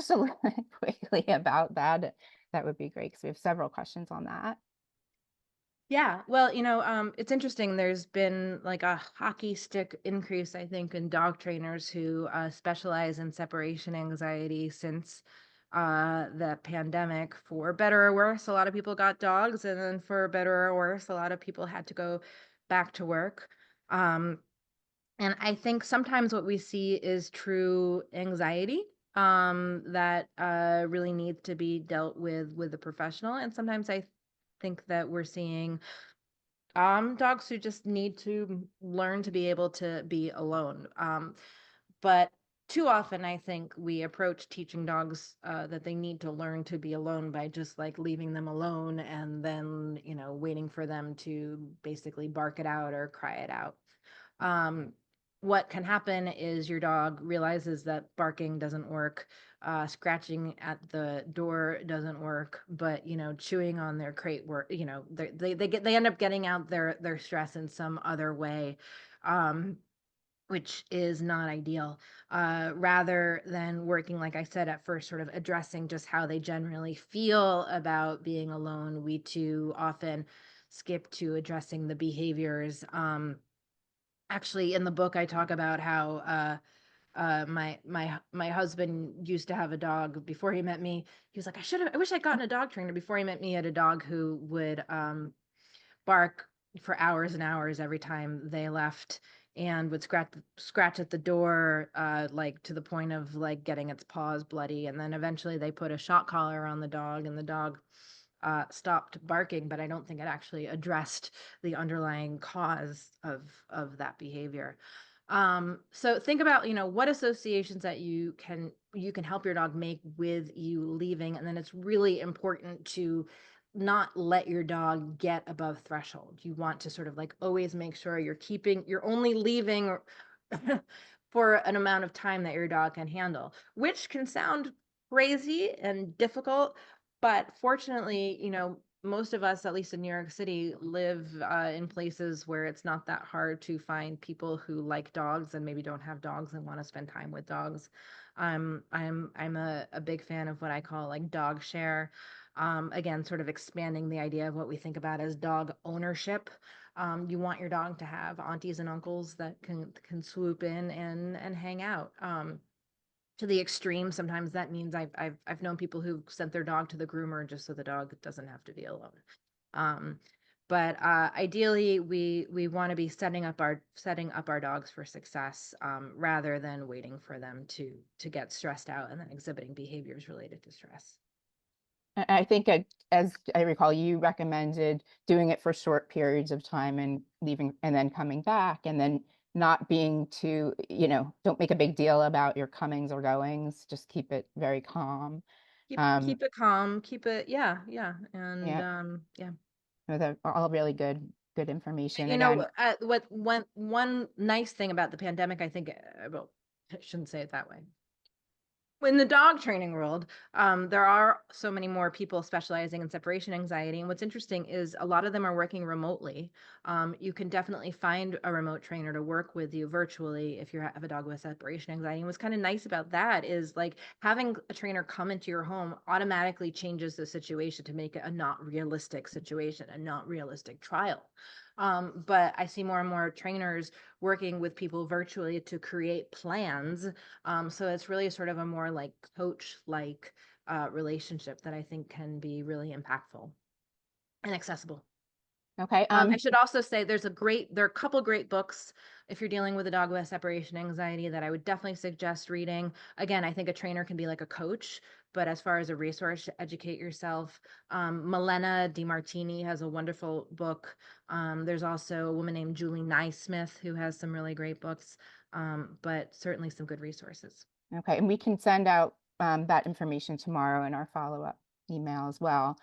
a little quickly about that, that would be great because we have several questions on that. Yeah, well, it's interesting. There's been like a hockey stick increase, I think, in dog trainers who specialize in separation anxiety since the pandemic. For better or worse, a lot of people got dogs, and then for better or worse, a lot of people had to go back to work. Um, and I think sometimes what we see is true anxiety that really needs to be dealt with a professional. And sometimes I think that we're seeing dogs who just need to learn to be able to be alone. But too often, I think we approach teaching dogs that they need to learn to be alone by just like leaving them alone and then, waiting for them to basically bark it out or cry it out. Um, what can happen is your dog realizes that barking doesn't work, scratching at the door doesn't work, but chewing on their crate work. They end up getting out their stress in some other way, um, which is not ideal. Rather than working, like I said at first, sort of addressing just how they generally feel about being alone, we too often skip to addressing the behaviors. Actually, in the book, I talk about how my husband used to have a dog before he met me. He was like, I wish I'd gotten a dog trainer before he met me. He had a dog who would bark for hours and hours every time they left, and would scratch at the door, like to the point of like getting its paws bloody. And then eventually they put a shock collar on the dog, and the dog stopped barking, but I don't think it actually addressed the underlying cause of that behavior. So think about, what associations that you can help your dog make with you leaving, and then it's really important to not let your dog get above threshold. You want to sort of like always make sure you're only leaving for an amount of time that your dog can handle, which can sound crazy and difficult, but fortunately, most of us, at least in New York City, live in places where it's not that hard to find people who like dogs and maybe don't have dogs and want to spend time with dogs. I'm a big fan of what I call like dog share. Again, sort of expanding the idea of what we think about as dog ownership. You want your dog to have aunties and uncles that can swoop in and hang out. To the extreme, sometimes that means I've known people who've sent their dog to the groomer just so the dog doesn't have to be alone. Um, but ideally, we want to be setting up our dogs for success, rather than waiting for them to get stressed out and then exhibiting behaviors related to stress. I think, as I recall, you recommended doing it for short periods of time and leaving and then coming back, and then not being too, don't make a big deal about your comings or goings. Just keep it very calm. Keep it calm. Keep it, yeah, yeah, and Yeah, yeah. those are all really good information. You Again, know, what one nice thing about the pandemic, I think, well, I shouldn't say it that way. In the dog training world, there are so many more people specializing in separation anxiety. And what's interesting is a lot of them are working remotely. You can definitely find a remote trainer to work with you virtually if you have a dog with separation anxiety. And what's kind of nice about that is like having a trainer come into your home automatically changes the situation to make it a not realistic situation, a not realistic trial. But I see more and more trainers working with people virtually to create plans, so it's really sort of a more like coach like relationship that I think can be really impactful and accessible. okay. I should also say there are a couple great books if you're dealing with a dog with separation anxiety that I would definitely suggest reading. Again, I think a trainer can be like a coach, but as far as a resource to educate yourself, Milena DiMartini has a wonderful book. There's also a woman named Julie Naismith who has some really great books, but certainly some good resources. Okay, and we can send out that information tomorrow in our follow-up email as well.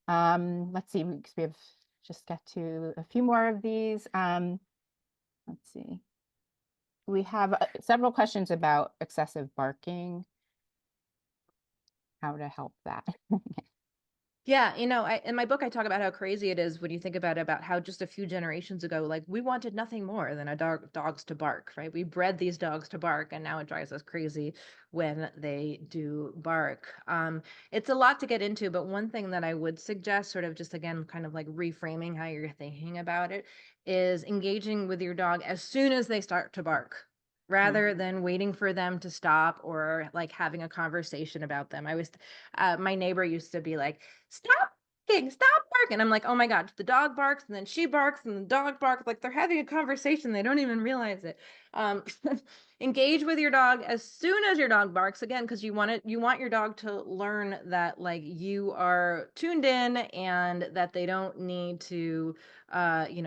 Let's see, because we have just got to a few more of these. Let's see. We have several questions about excessive barking, how to help that. Yeah, in my book, I talk about how crazy it is when you think about how just a few generations ago, like we wanted nothing more than dogs to bark, right? We bred these dogs to bark, and now it drives us crazy when they do bark. It's a lot to get into, but one thing that I would suggest, sort of just again, kind of like reframing how you're thinking about it, is engaging with your dog as soon as they start to bark, rather than waiting for them to stop or like having a conversation about them. My neighbor used to be like, stop barking, stop barking. I'm like, oh my God, the dog barks and then she barks and the dog barks. Like they're having a conversation. They don't even realize it. Um, engage with your dog as soon as your dog barks, again, because you want your dog to learn that like you are tuned in and that they don't need to,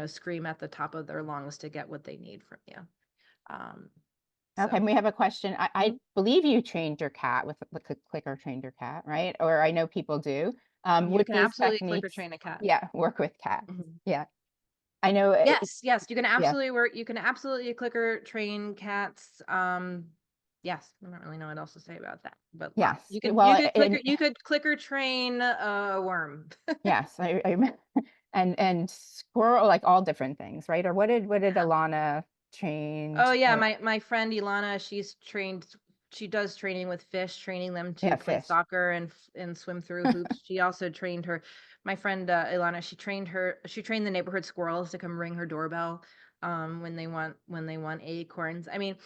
scream at the top of their lungs to get what they need from you. Um, Okay, so and we have a question. I mhm. believe you trained your cat with like a clicker trained your cat, right? Or I know people do. You Would can these absolutely clicker techniques, train a cat. yeah, work with cats? Mhm. Yeah. I know. Yes, yes, Yeah. you can absolutely clicker train cats. Yes, I don't really know what else to say about that, but lots. Yes. Well, You could clicker train a worm. yes, and squirrel, like all different things, right? Or what did Yeah. Alana Oh trained yeah, her? my friend Ilana, she does training with fish, training them to Yeah, play fish. soccer and swim through hoops. She also trained my friend Ilana, she trained the neighborhood squirrels to come ring her doorbell when they want acorns. I mean,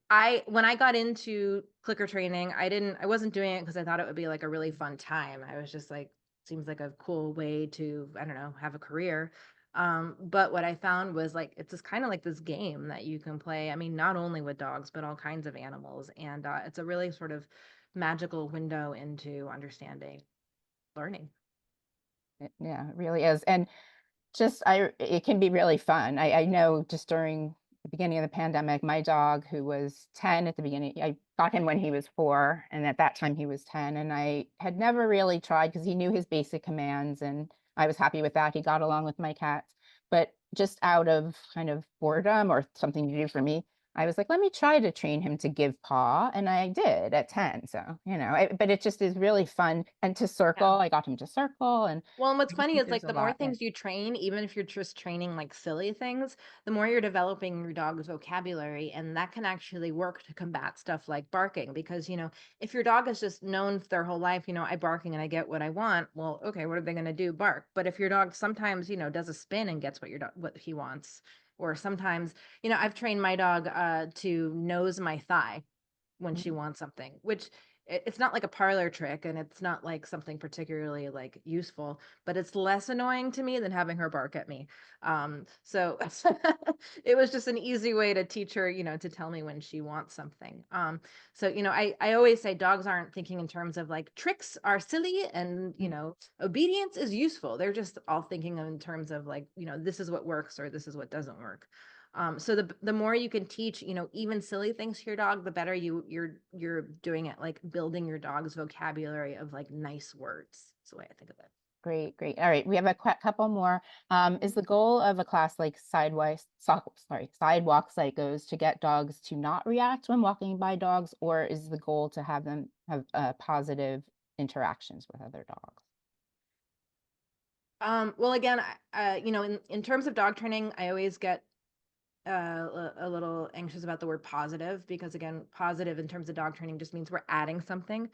I, when I got into clicker training, I wasn't doing it because I thought it would be like a really fun time. I was just like, seems like a cool way to, I don't know, have a career. But what I found was like it's just kind of like this game that you can play. I mean, not only with dogs, but all kinds of animals. And it's a really sort of magical window into understanding learning. Yeah, it really is. And it can be really fun. I know just during the beginning of the pandemic, my dog, who was 10 at the beginning, I got him when he was 4, and at that time he was 10. And I had never really tried because he knew his basic commands, and I was happy with that. He got along with my cats. But just out of kind of boredom or something to do for me, I was like, let me try to train him to give paw. And I did at 10. So, but it just is really fun. And to circle, Yeah. I got him to circle. And Well, and what's I just funny think is there's like a the more lot there. things you train, even if you're just training like silly things, the more you're developing your dog's vocabulary. And that can actually work to combat stuff like barking. Because, if your dog is just known their whole life, I barking and I get what I want. Well, okay, what are they going to do? Bark. But if your dog sometimes, does a spin and gets what he wants, or sometimes, I've trained my dog to nose my thigh when she Mhm. wants something, which it's not like a parlor trick and it's not like something particularly like useful, but it's less annoying to me than having her bark at me. So it was just an easy way to teach her, to tell me when she wants something. So, I always say dogs aren't thinking in terms of like tricks are silly and, obedience is useful. They're just all thinking in terms of like, this is what works or this is what doesn't work. So the more you can teach, even silly things to your dog, the better you're doing it, like building your dog's vocabulary of like nice words. That's the way I think of it. Great, great. All right, we have a couple more. Is the goal of a class like sidewalk psychos to get dogs to not react when walking by dogs, or is the goal to have them have positive interactions with other dogs? Well, again, in terms of dog training, I always get a little anxious about the word positive because again, positive in terms of dog training just means we're adding something.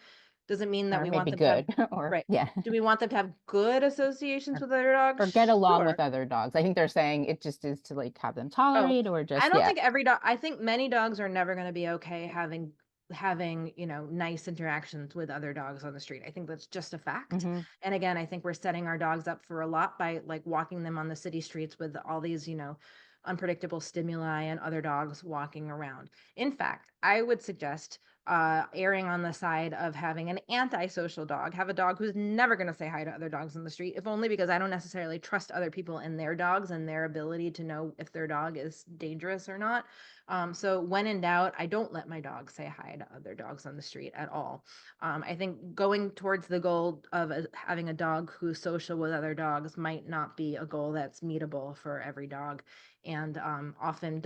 Doesn't mean that Or we want maybe them to have, good, or right. yeah, Do we want them to have good associations or, with other dogs? or get along with Sure. other dogs. I think they're saying it just is to like have them Oh, tolerate, or I just don't yeah. think every dog, I think many dogs are never going to be okay having, nice interactions with other dogs on the street. I think that's just a fact. Hmm. And again, I think we're setting our dogs up for a lot by like walking them on the city streets with all these, unpredictable stimuli and other dogs walking around. In fact, I would suggest erring on the side of having an antisocial dog. Have a dog who's never going to say hi to other dogs on the street, if only because I don't necessarily trust other people and their dogs and their ability to know if their dog is dangerous or not. So when in doubt, I don't let my dog say hi to other dogs on the street at all. I think going towards the goal of having a dog who's social with other dogs might not be a goal that's meetable for every dog. And often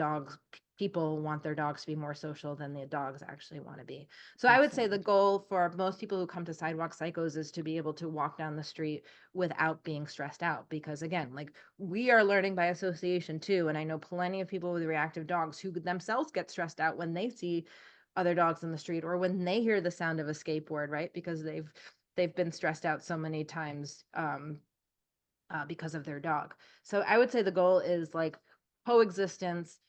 people want their dogs to be more social than the dogs actually want to be. So I would say the Absolutely. goal for most people who come to sidewalk psychos is to be able to walk down the street without being stressed out. Because again, like we are learning by association too. And I know plenty of people with reactive dogs who themselves get stressed out when they see other dogs in the street or when they hear the sound of a skateboard, right? Because they've been stressed out so many times because of their dog. So I would say the goal is like coexistence,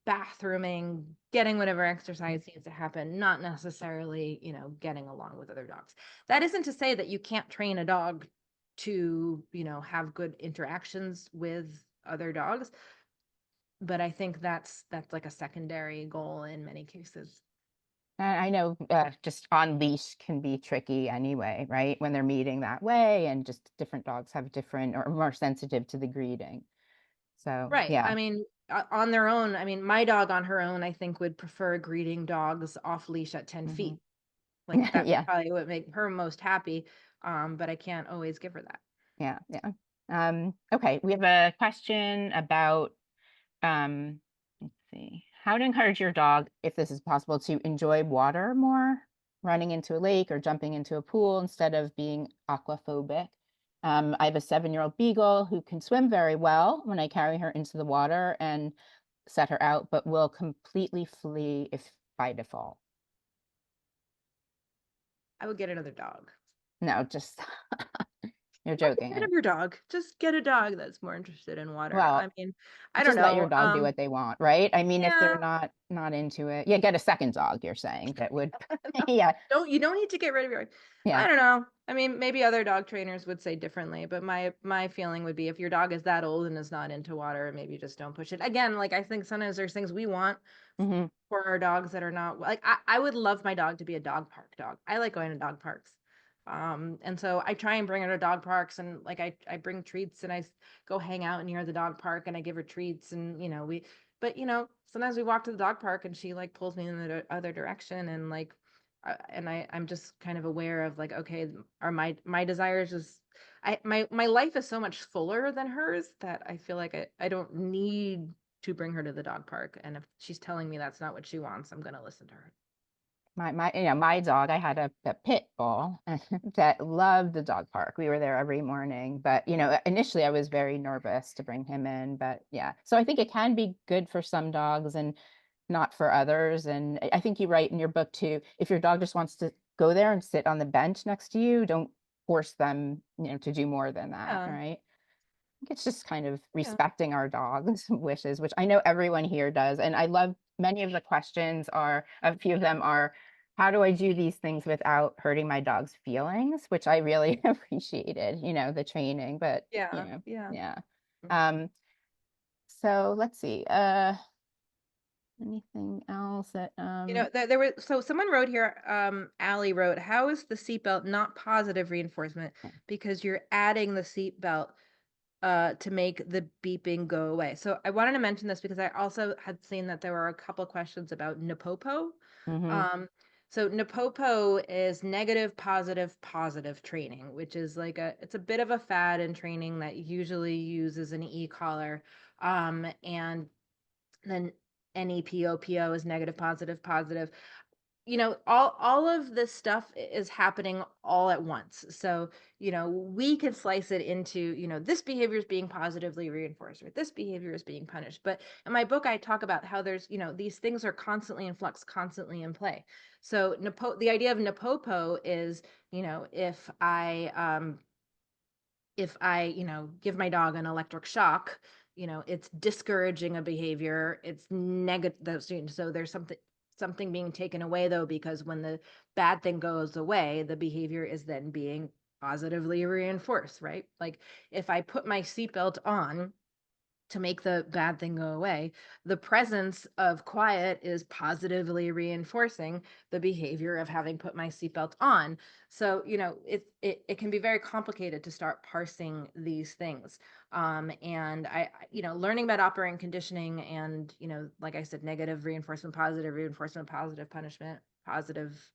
bathrooming, getting whatever exercise needs to happen, not necessarily, getting along with other dogs. That isn't to say that you can't train a dog to, have good interactions with other dogs, but I think that's like a secondary goal in many cases. I know just on leash can be tricky anyway, right? When they're meeting that way, and just different dogs have different or more sensitive to the greeting. So, Right. I yeah. mean, on their own, I mean, my dog on her own, I think would prefer greeting dogs off leash at 10 Hmm. feet. Like that's Yeah. probably what make her most happy. But I can't always give her that. Yeah. Yeah. Okay, we have a question about let's see, how to encourage your dog, if this is possible, to enjoy water more, running into a lake or jumping into a pool instead of being aquaphobic. I have a 7-year-old beagle who can swim very well when I carry her into the water and set her out, but will completely flee if by default. I would get another dog. No, just you're Not get rid joking. of your dog. Just get a dog that's more interested in water. I Well, mean, I don't just let your know. dog do what they want, right? I mean, if they're Yeah. not into it, yeah, get a second dog, you're saying that would, yeah, Don't you don't need to get rid of your yeah. I don't know. I mean, maybe other dog trainers would say differently, but my feeling would be if your dog is that old and is not into water, maybe just don't push it. Again, like I think sometimes there's things we want Hmm. for our dogs that are not like I would love my dog to be a dog park dog. I like going to dog parks. And so I try and bring her to dog parks and like I bring treats and go hang out near the dog park and I give her treats and but sometimes we walk to the dog park and she like pulls me in the other direction and like and I'm just kind of aware of like okay are my desires just my life is so much fuller than hers that I feel like I don't need to bring her to the dog park. And if she's telling me that's not what she wants, I'm going to listen to her. My dog, I had a pit bull that loved the dog park. We were there every morning, but initially I was very nervous to bring him in, but yeah. So I think it can be good for some dogs and not for others. And I think you write in your book too, if your dog just wants to go there and sit on the bench next to you, don't force them, to do more than that, Yeah. right? Think it's just kind of Yeah. respecting our dog's wishes, which I know everyone here does. And I love many of the questions are, a few of them are, how do I do these things without hurting my dog's feelings? Which I really appreciated, the training, but Yeah. Yeah. yeah. Um, so let's see. Anything else that There were so someone wrote here, Allie wrote, how is the seatbelt not positive reinforcement? Because you're adding the seatbelt to make the beeping go away. So I wanted to mention this because I also had seen that there were a couple questions about Napopo. mm-hmm, Um, so Napopo is negative, positive, positive training, which is like it's a bit of a fad in training that usually uses an e-collar. And then NEPOPO is negative, positive, positive. All of this stuff is happening all at once. So we can slice it into this behavior is being positively reinforced or this behavior is being punished. But in my book I talk about how there's these things are constantly in flux, constantly in play. So the idea of Napopo is if I give my dog an electric shock, it's discouraging a behavior, it's negative. So there's something being taken away though, because when the bad thing goes away, the behavior is then being positively reinforced, right? Like if I put my seatbelt on to make the bad thing go away, the presence of quiet is positively reinforcing the behavior of having put my seatbelt on. So it can be very complicated to start parsing these things. And I learning about operant conditioning and like I said, negative reinforcement, positive punishment, positive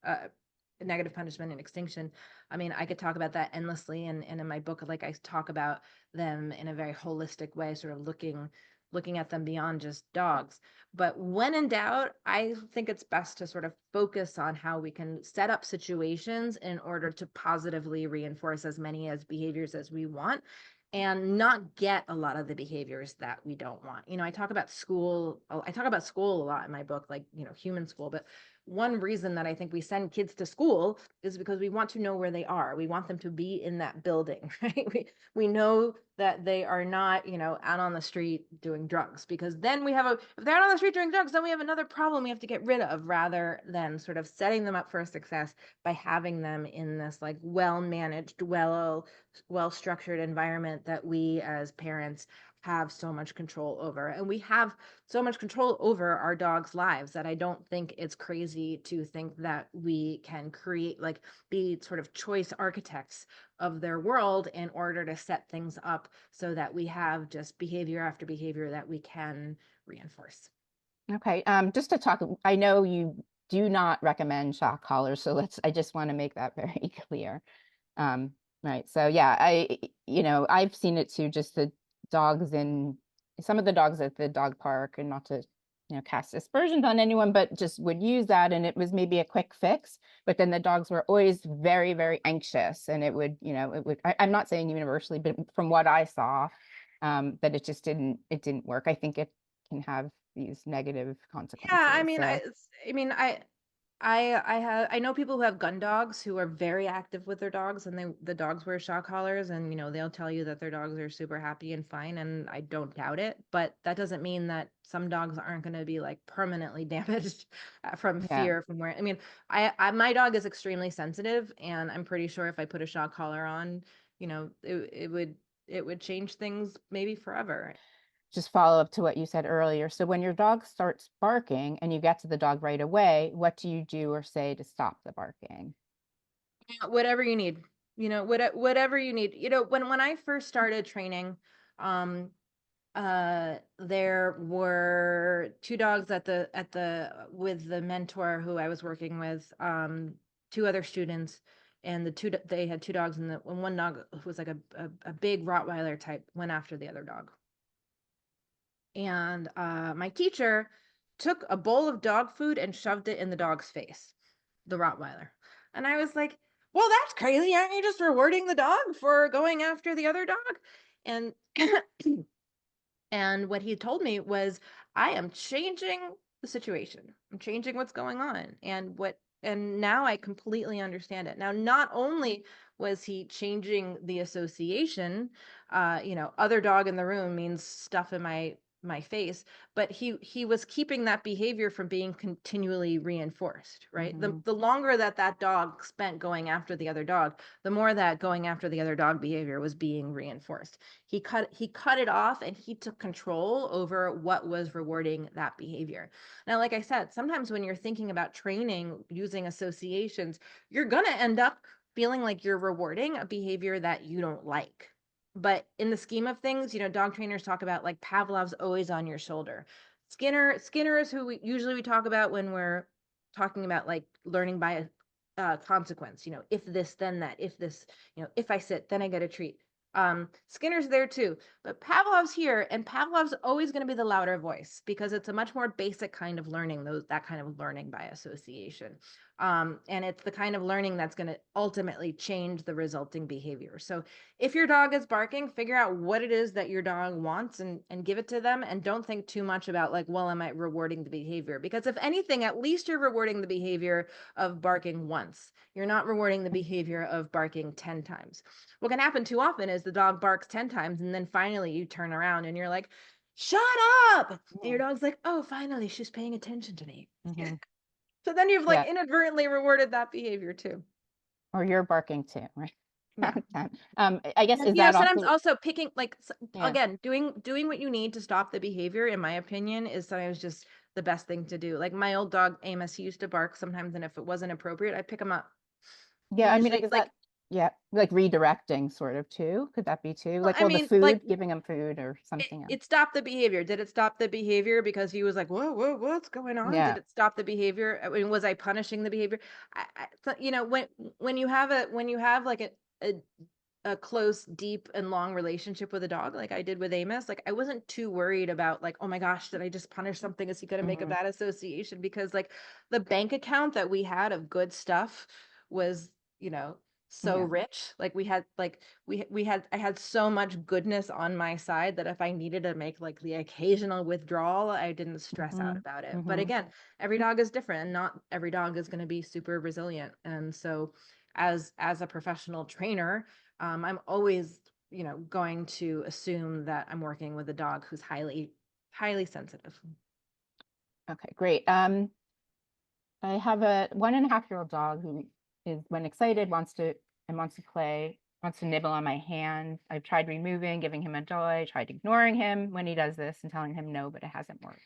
negative punishment and extinction. I mean, I could talk about that endlessly, and in my book, like I talk about them in a very holistic way, sort of looking at them beyond just dogs. But when in doubt, I think it's best to sort of focus on how we can set up situations in order to positively reinforce as many as behaviors as we want and not get a lot of the behaviors that we don't want. I talk about school a lot in my book, like, human school, but one reason that I think we send kids to school is because we want to know where they are. We want them to be in that building, right? We know that they are not, out on the street doing drugs, because then if they're out on the street doing drugs, then we have another problem we have to get rid of, rather than sort of setting them up for success by having them in this like well-managed, well-structured environment that we as parents have so much control over. And we have so much control over our dogs' lives that I don't think it's crazy to think that we can create, like, be sort of choice architects of their world in order to set things up so that we have just behavior after behavior that we can reinforce. okay. Just to talk, I know you do not recommend shock collars, so I just want to make that very clear. Um, Right. So yeah, I've seen it too, just the dogs in some of the dogs at the dog park, and not to, cast aspersions on anyone, but just would use that, and it was maybe a quick fix. But then the dogs were always very, very anxious, and I'm not saying universally, but from what I saw, that it didn't work. I think it can have these negative Yeah, I consequences. mean, So I know people who have gun dogs who are very active with their dogs, and the dogs wear shock collars, and they'll tell you that their dogs are super happy and fine, and I don't doubt it, but that doesn't mean that some dogs aren't going to be like permanently damaged from yeah. fear from where I mean, I my dog is extremely sensitive, and I'm pretty sure if I put a shock collar on, it would change things maybe forever. Just follow up to what you said earlier. So when your dog starts barking and you get to the dog right away, what do you do or say to stop the barking? Whatever you need, whatever you need. When I first started training, um there were two dogs at the with the mentor who I was working with, two other students, and they had two dogs, and one dog who was like a big Rottweiler type went after the other dog. And my teacher took a bowl of dog food and shoved it in the dog's face, the Rottweiler. And I was like, well, that's crazy. Aren't you just rewarding the dog for going after the other dog? And and what he told me was, I am changing the situation. I'm changing what's going on. And now I completely understand it. Now, not only was he changing the association, other dog in the room means stuff in my face, but he was keeping that behavior from being continually reinforced, right? The Hmm. the longer that dog spent going after the other dog, the more that going after the other dog behavior was being reinforced. He cut it off, and he took control over what was rewarding that behavior. Now, like I said, sometimes when you're thinking about training using associations, you're going to end up feeling like you're rewarding a behavior that you don't like. But in the scheme of things, dog trainers talk about like Pavlov's always on your shoulder. Skinner is who we talk about when we're talking about like learning by a consequence. If this, then that. If this, if I sit, then I get a treat. Skinner's there too, but Pavlov's here, and Pavlov's always going to be the louder voice because it's a much more basic kind of learning, that kind of learning by association. And it's the kind of learning that's going to ultimately change the resulting behavior. So if your dog is barking, figure out what it is that your dog wants, and give it to them, and don't think too much about like, well, am I rewarding the behavior? Because if anything, at least you're rewarding the behavior of barking once. You're not rewarding the behavior of barking 10 times. What can happen too often is the dog barks 10 times, and then finally you turn around and you're like, shut up. And your dog's like, oh, finally, she's paying attention to me. Hmm. So then you've like Yeah. inadvertently rewarded that behavior too. Or you're barking too, right? Yeah. I guess, And is that sometimes also, also picking like yeah. again, doing what you need to stop the behavior, in my opinion, is sometimes just the best thing to do. Like my old dog Amos, he used to bark sometimes, and if it wasn't appropriate, I'd pick him up. Yeah, He I mean, like, usually is like that, yeah, like redirecting sort of too? Could that be too? well, Like, I well, the mean, like food, giving them food or it, something else. it stopped the behavior. Did it stop the behavior because he was like, whoa, whoa, what's going on? Did Yeah. it stop the behavior? I mean, was I punishing the behavior? When you have like a a close, deep, and long relationship with a dog, like I did with Amos, like I wasn't too worried about like, oh my gosh, did I just punish something? Is he going to make a Hmm. bad association? Because like the bank account that we had of good stuff was, so Yeah. rich. Like we had like we had I had so much goodness on my side that if I needed to make like the occasional withdrawal, I didn't stress out Hmm. about it. But Hmm. again, every dog is different, and not every dog is going to be super resilient. And so as a professional trainer, I'm always, going to assume that I'm working with a dog who's highly sensitive. Okay, great. I have a 1.5-year-old dog who is, when excited, wants to play, wants to nibble on my hand. I've tried removing, giving him a toy, tried ignoring him when he does this and telling him no, but it hasn't worked.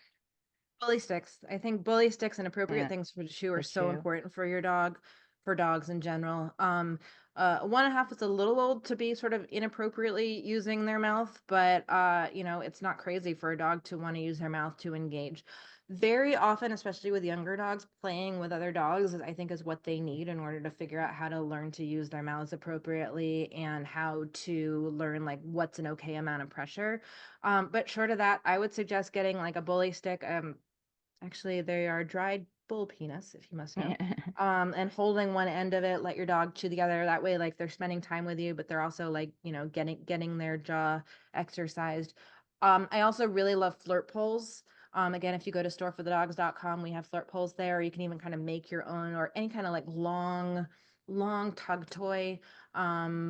Bully sticks. I think bully sticks and appropriate Yeah, things for the chew are the so chew. important for your dog, for dogs in general. 1.5 is a little old to be sort of inappropriately using their mouth, but it's not crazy for a dog to want to use their mouth to engage. Very often, especially with younger dogs, playing with other dogs, I think is what they need in order to figure out how to learn to use their mouths appropriately and how to learn like what's an okay amount of pressure. But short of that, I would suggest getting like a bully stick. Actually, they are dried bull penis, if you must know. And holding one end of it, let your dog chew the other. That way, like they're spending time with you, but they're also like, getting their jaw exercised. I also really love flirt poles. Again, if you go to storeforthedogs.com, we have flirt poles there. You can even kind of make your own or any kind of like long tug toy,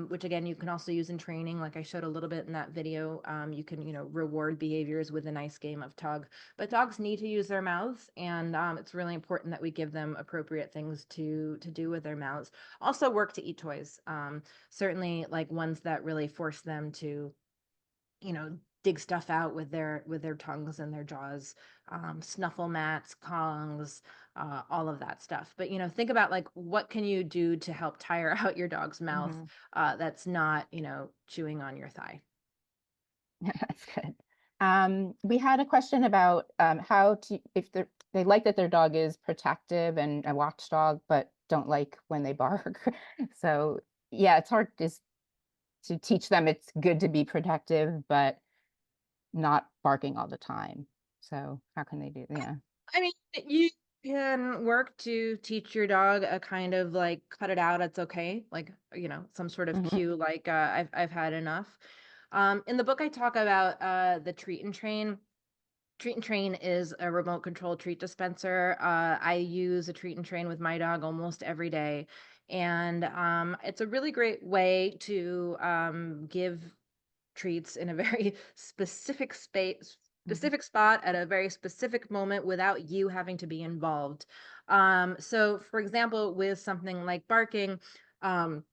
which again, you can also use in training. Like I showed a little bit in that video. You can, reward behaviors with a nice game of tug. But dogs need to use their mouths, and it's really important that we give them appropriate things to do with their mouths. Also, work to eat toys. Certainly, like ones that really force them to, dig stuff out with their tongues and their jaws. Snuffle mats, Kongs, all of that stuff. But think about like what can you do to help tire out your dog's mouth Mhm. that's not chewing on your thigh. That's good. We had a question about how to, if they like that their dog is protective and a watchdog, but don't like when they bark. So yeah, it's hard just to teach them it's good to be protective, but not barking all the time. So how can they do? Yeah. I mean, you can work to teach your dog a kind of like cut it out, it's okay. Like, some sort of Mhm. cue, like I've had enough. In the book I talk about the treat and train. Treat and train is a remote control treat dispenser. I use a treat and train with my dog almost every day. And it's a really great way to give treats in a very specific space, Mhm. specific spot at a very specific moment without you having to be involved. So for example, with something like barking, um,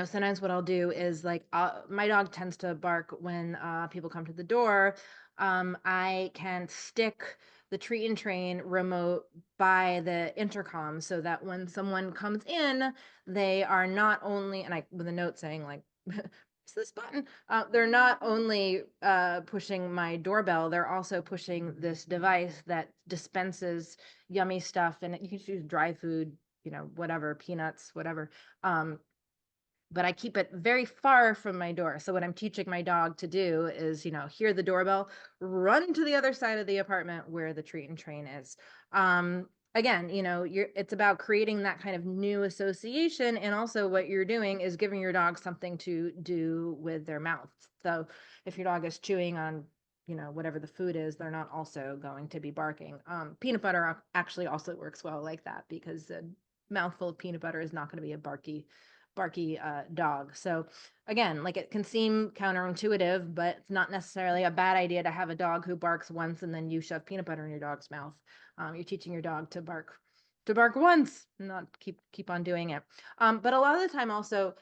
sometimes what I'll do is like my dog tends to bark when people come to the door. I can stick the treat and train remote by the intercom so that when someone comes in, they are not only, and I with a note saying like, press this button. They're not only pushing my doorbell, they're also pushing this device that dispenses yummy stuff, and you can choose dry food, whatever, peanuts, whatever. Um, but I keep it very far from my door. So what I'm teaching my dog to do is, hear the doorbell, run to the other side of the apartment where the treat and train is. Again, it's about creating that kind of new association. And also what you're doing is giving your dog something to do with their mouth. So if your dog is chewing on, whatever the food is, they're not also going to be barking. Peanut butter actually also works well like that because a mouthful of peanut butter is not going to be a barky dog. So again, like it can seem counterintuitive, but it's not necessarily a bad idea to have a dog who barks once and then you shove peanut butter in your dog's mouth. You're teaching your dog to bark once, not keep on doing it. But a lot of the time also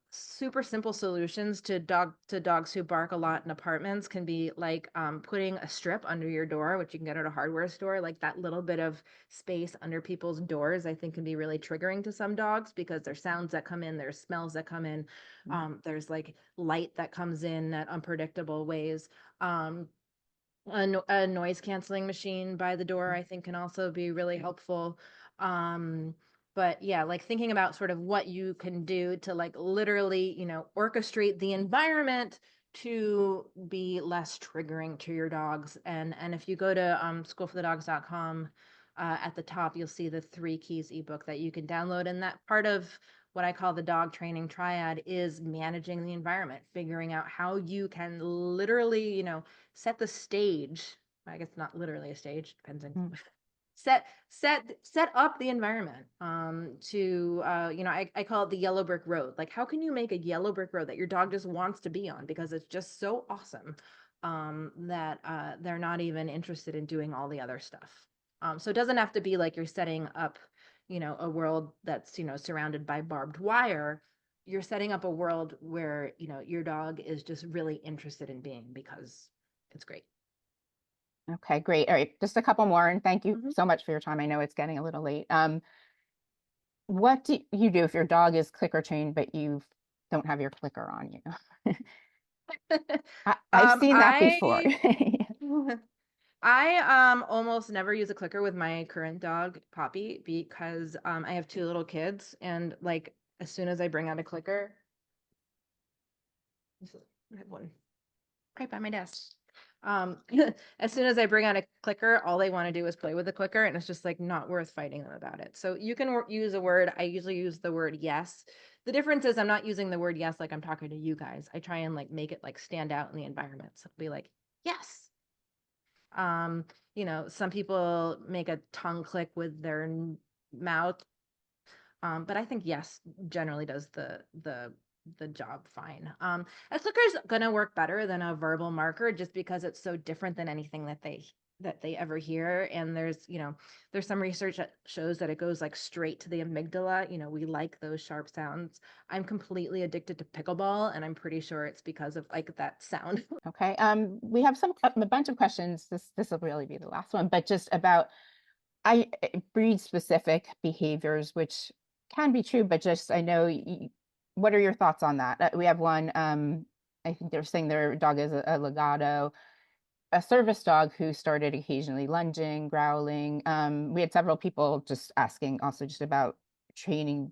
super simple solutions to dogs who bark a lot in apartments can be like putting a strip under your door, which you can get at a hardware store. Like that little bit of space under people's doors, I think can be really triggering to some dogs because there's sounds that come in, there's smells that come in, there's like light that comes in at unpredictable ways. A noise canceling machine by the door, I think, can also be really helpful. Um, but yeah, like thinking about sort of what you can do to like literally, orchestrate the environment to be less triggering to your dogs. And if you go to schoolforthedogs.com, at the top, you'll see the 3 Keys ebook that you can download. And that part of what I call the dog training triad is managing the environment, figuring out how you can literally, set the stage. I guess not literally a stage, depends on Mhm. set up the environment to I call it the yellow brick road. Like how can you make a yellow brick road that your dog just wants to be on because it's just so awesome that they're not even interested in doing all the other stuff. So it doesn't have to be like you're setting up a world that's surrounded by barbed wire. You're setting up a world where your dog is just really interested in being because it's great. Okay, great. All right, just a couple more, and thank you Mhm. so much for your time. I know it's getting a little late. What do you do if your dog is clicker trained, but you don't have your clicker on you? I've seen that I before. I almost never use a clicker with my current dog, Poppy, because I have two little kids, and like as soon as I bring out a clicker, I have one right by my desk. Um, as soon as I bring out a clicker, all they want to do is play with the clicker, and it's just like not worth fighting them about it. So you can use a word. I usually use the word yes. The difference is I'm not using the word yes like I'm talking to you guys. I try and like make it like stand out in the environment. So it'll be like, yes. Um, some people make a tongue click with their mouth, but I think yes generally does the job fine. A clicker's gonna work better than a verbal marker just because it's so different than anything that they ever hear. And there's some research that shows that it goes like straight to the amygdala. We like those sharp sounds. I'm completely addicted to pickleball, and I'm pretty sure it's because of like that sound. Okay. We have a bunch of questions. This will really be the last one, but just about breed specific behaviors, which can be true, but just I know what are your thoughts on that? We have one. I think they're saying their dog is a legato, a service dog who started occasionally lunging, growling. We had several people just asking also just about training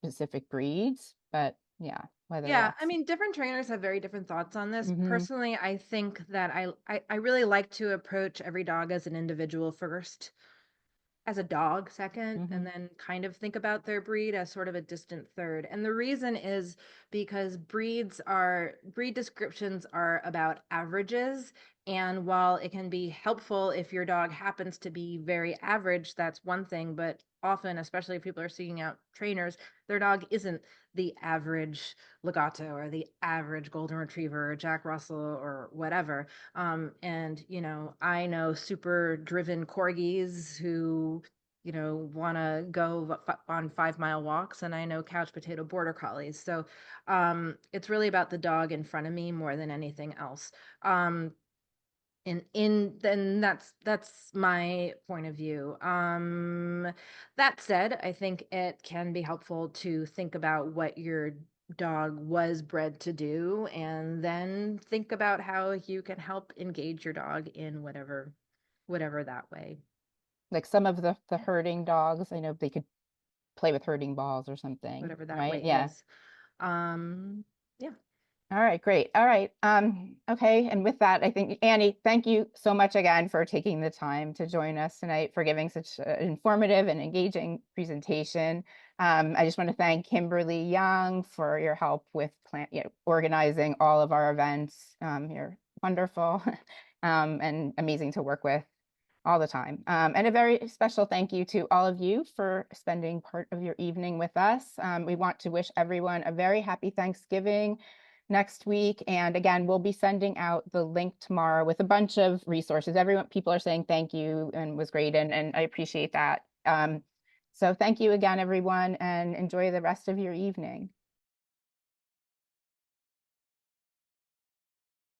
specific breeds, but yeah, whether Yeah, I that's mean, different trainers have very different thoughts on this. hmm Personally, I think that I really like to approach every dog as an individual first, as a dog second, and hmm then kind of think about their breed as sort of a distant third. And the reason is because breed descriptions are about averages. And while it can be helpful if your dog happens to be very average, that's one thing. But often, especially if people are seeking out trainers, their dog isn't the average legato or the average golden retriever or Jack Russell or whatever. And I know super driven corgis who, want to go on 5 mile walks, and I know couch potato border collies. So it's really about the dog in front of me more than anything else. Um, and in then that's my point of view. That said, I think it can be helpful to think about what your dog was bred to do, and then think about how you can help engage your dog in whatever that way, like some of the herding dogs. I know they could play with herding balls or something, whatever that right? way Yeah. is. Yeah. All right, great. All right. Okay. And with that, I think, Annie, thank you so much again for taking the time to join us tonight, for giving such an informative and engaging presentation. I just want to thank Kimberly Young for your help with organizing all of our events. You're wonderful and amazing to work with all the time. And a very special thank you to all of you for spending part of your evening with us. We want to wish everyone a very happy Thanksgiving next week. And again, we'll be sending out the link tomorrow with a bunch of resources. People are saying thank you and was great, and I appreciate that. So thank you again, everyone, and enjoy the rest of your evening.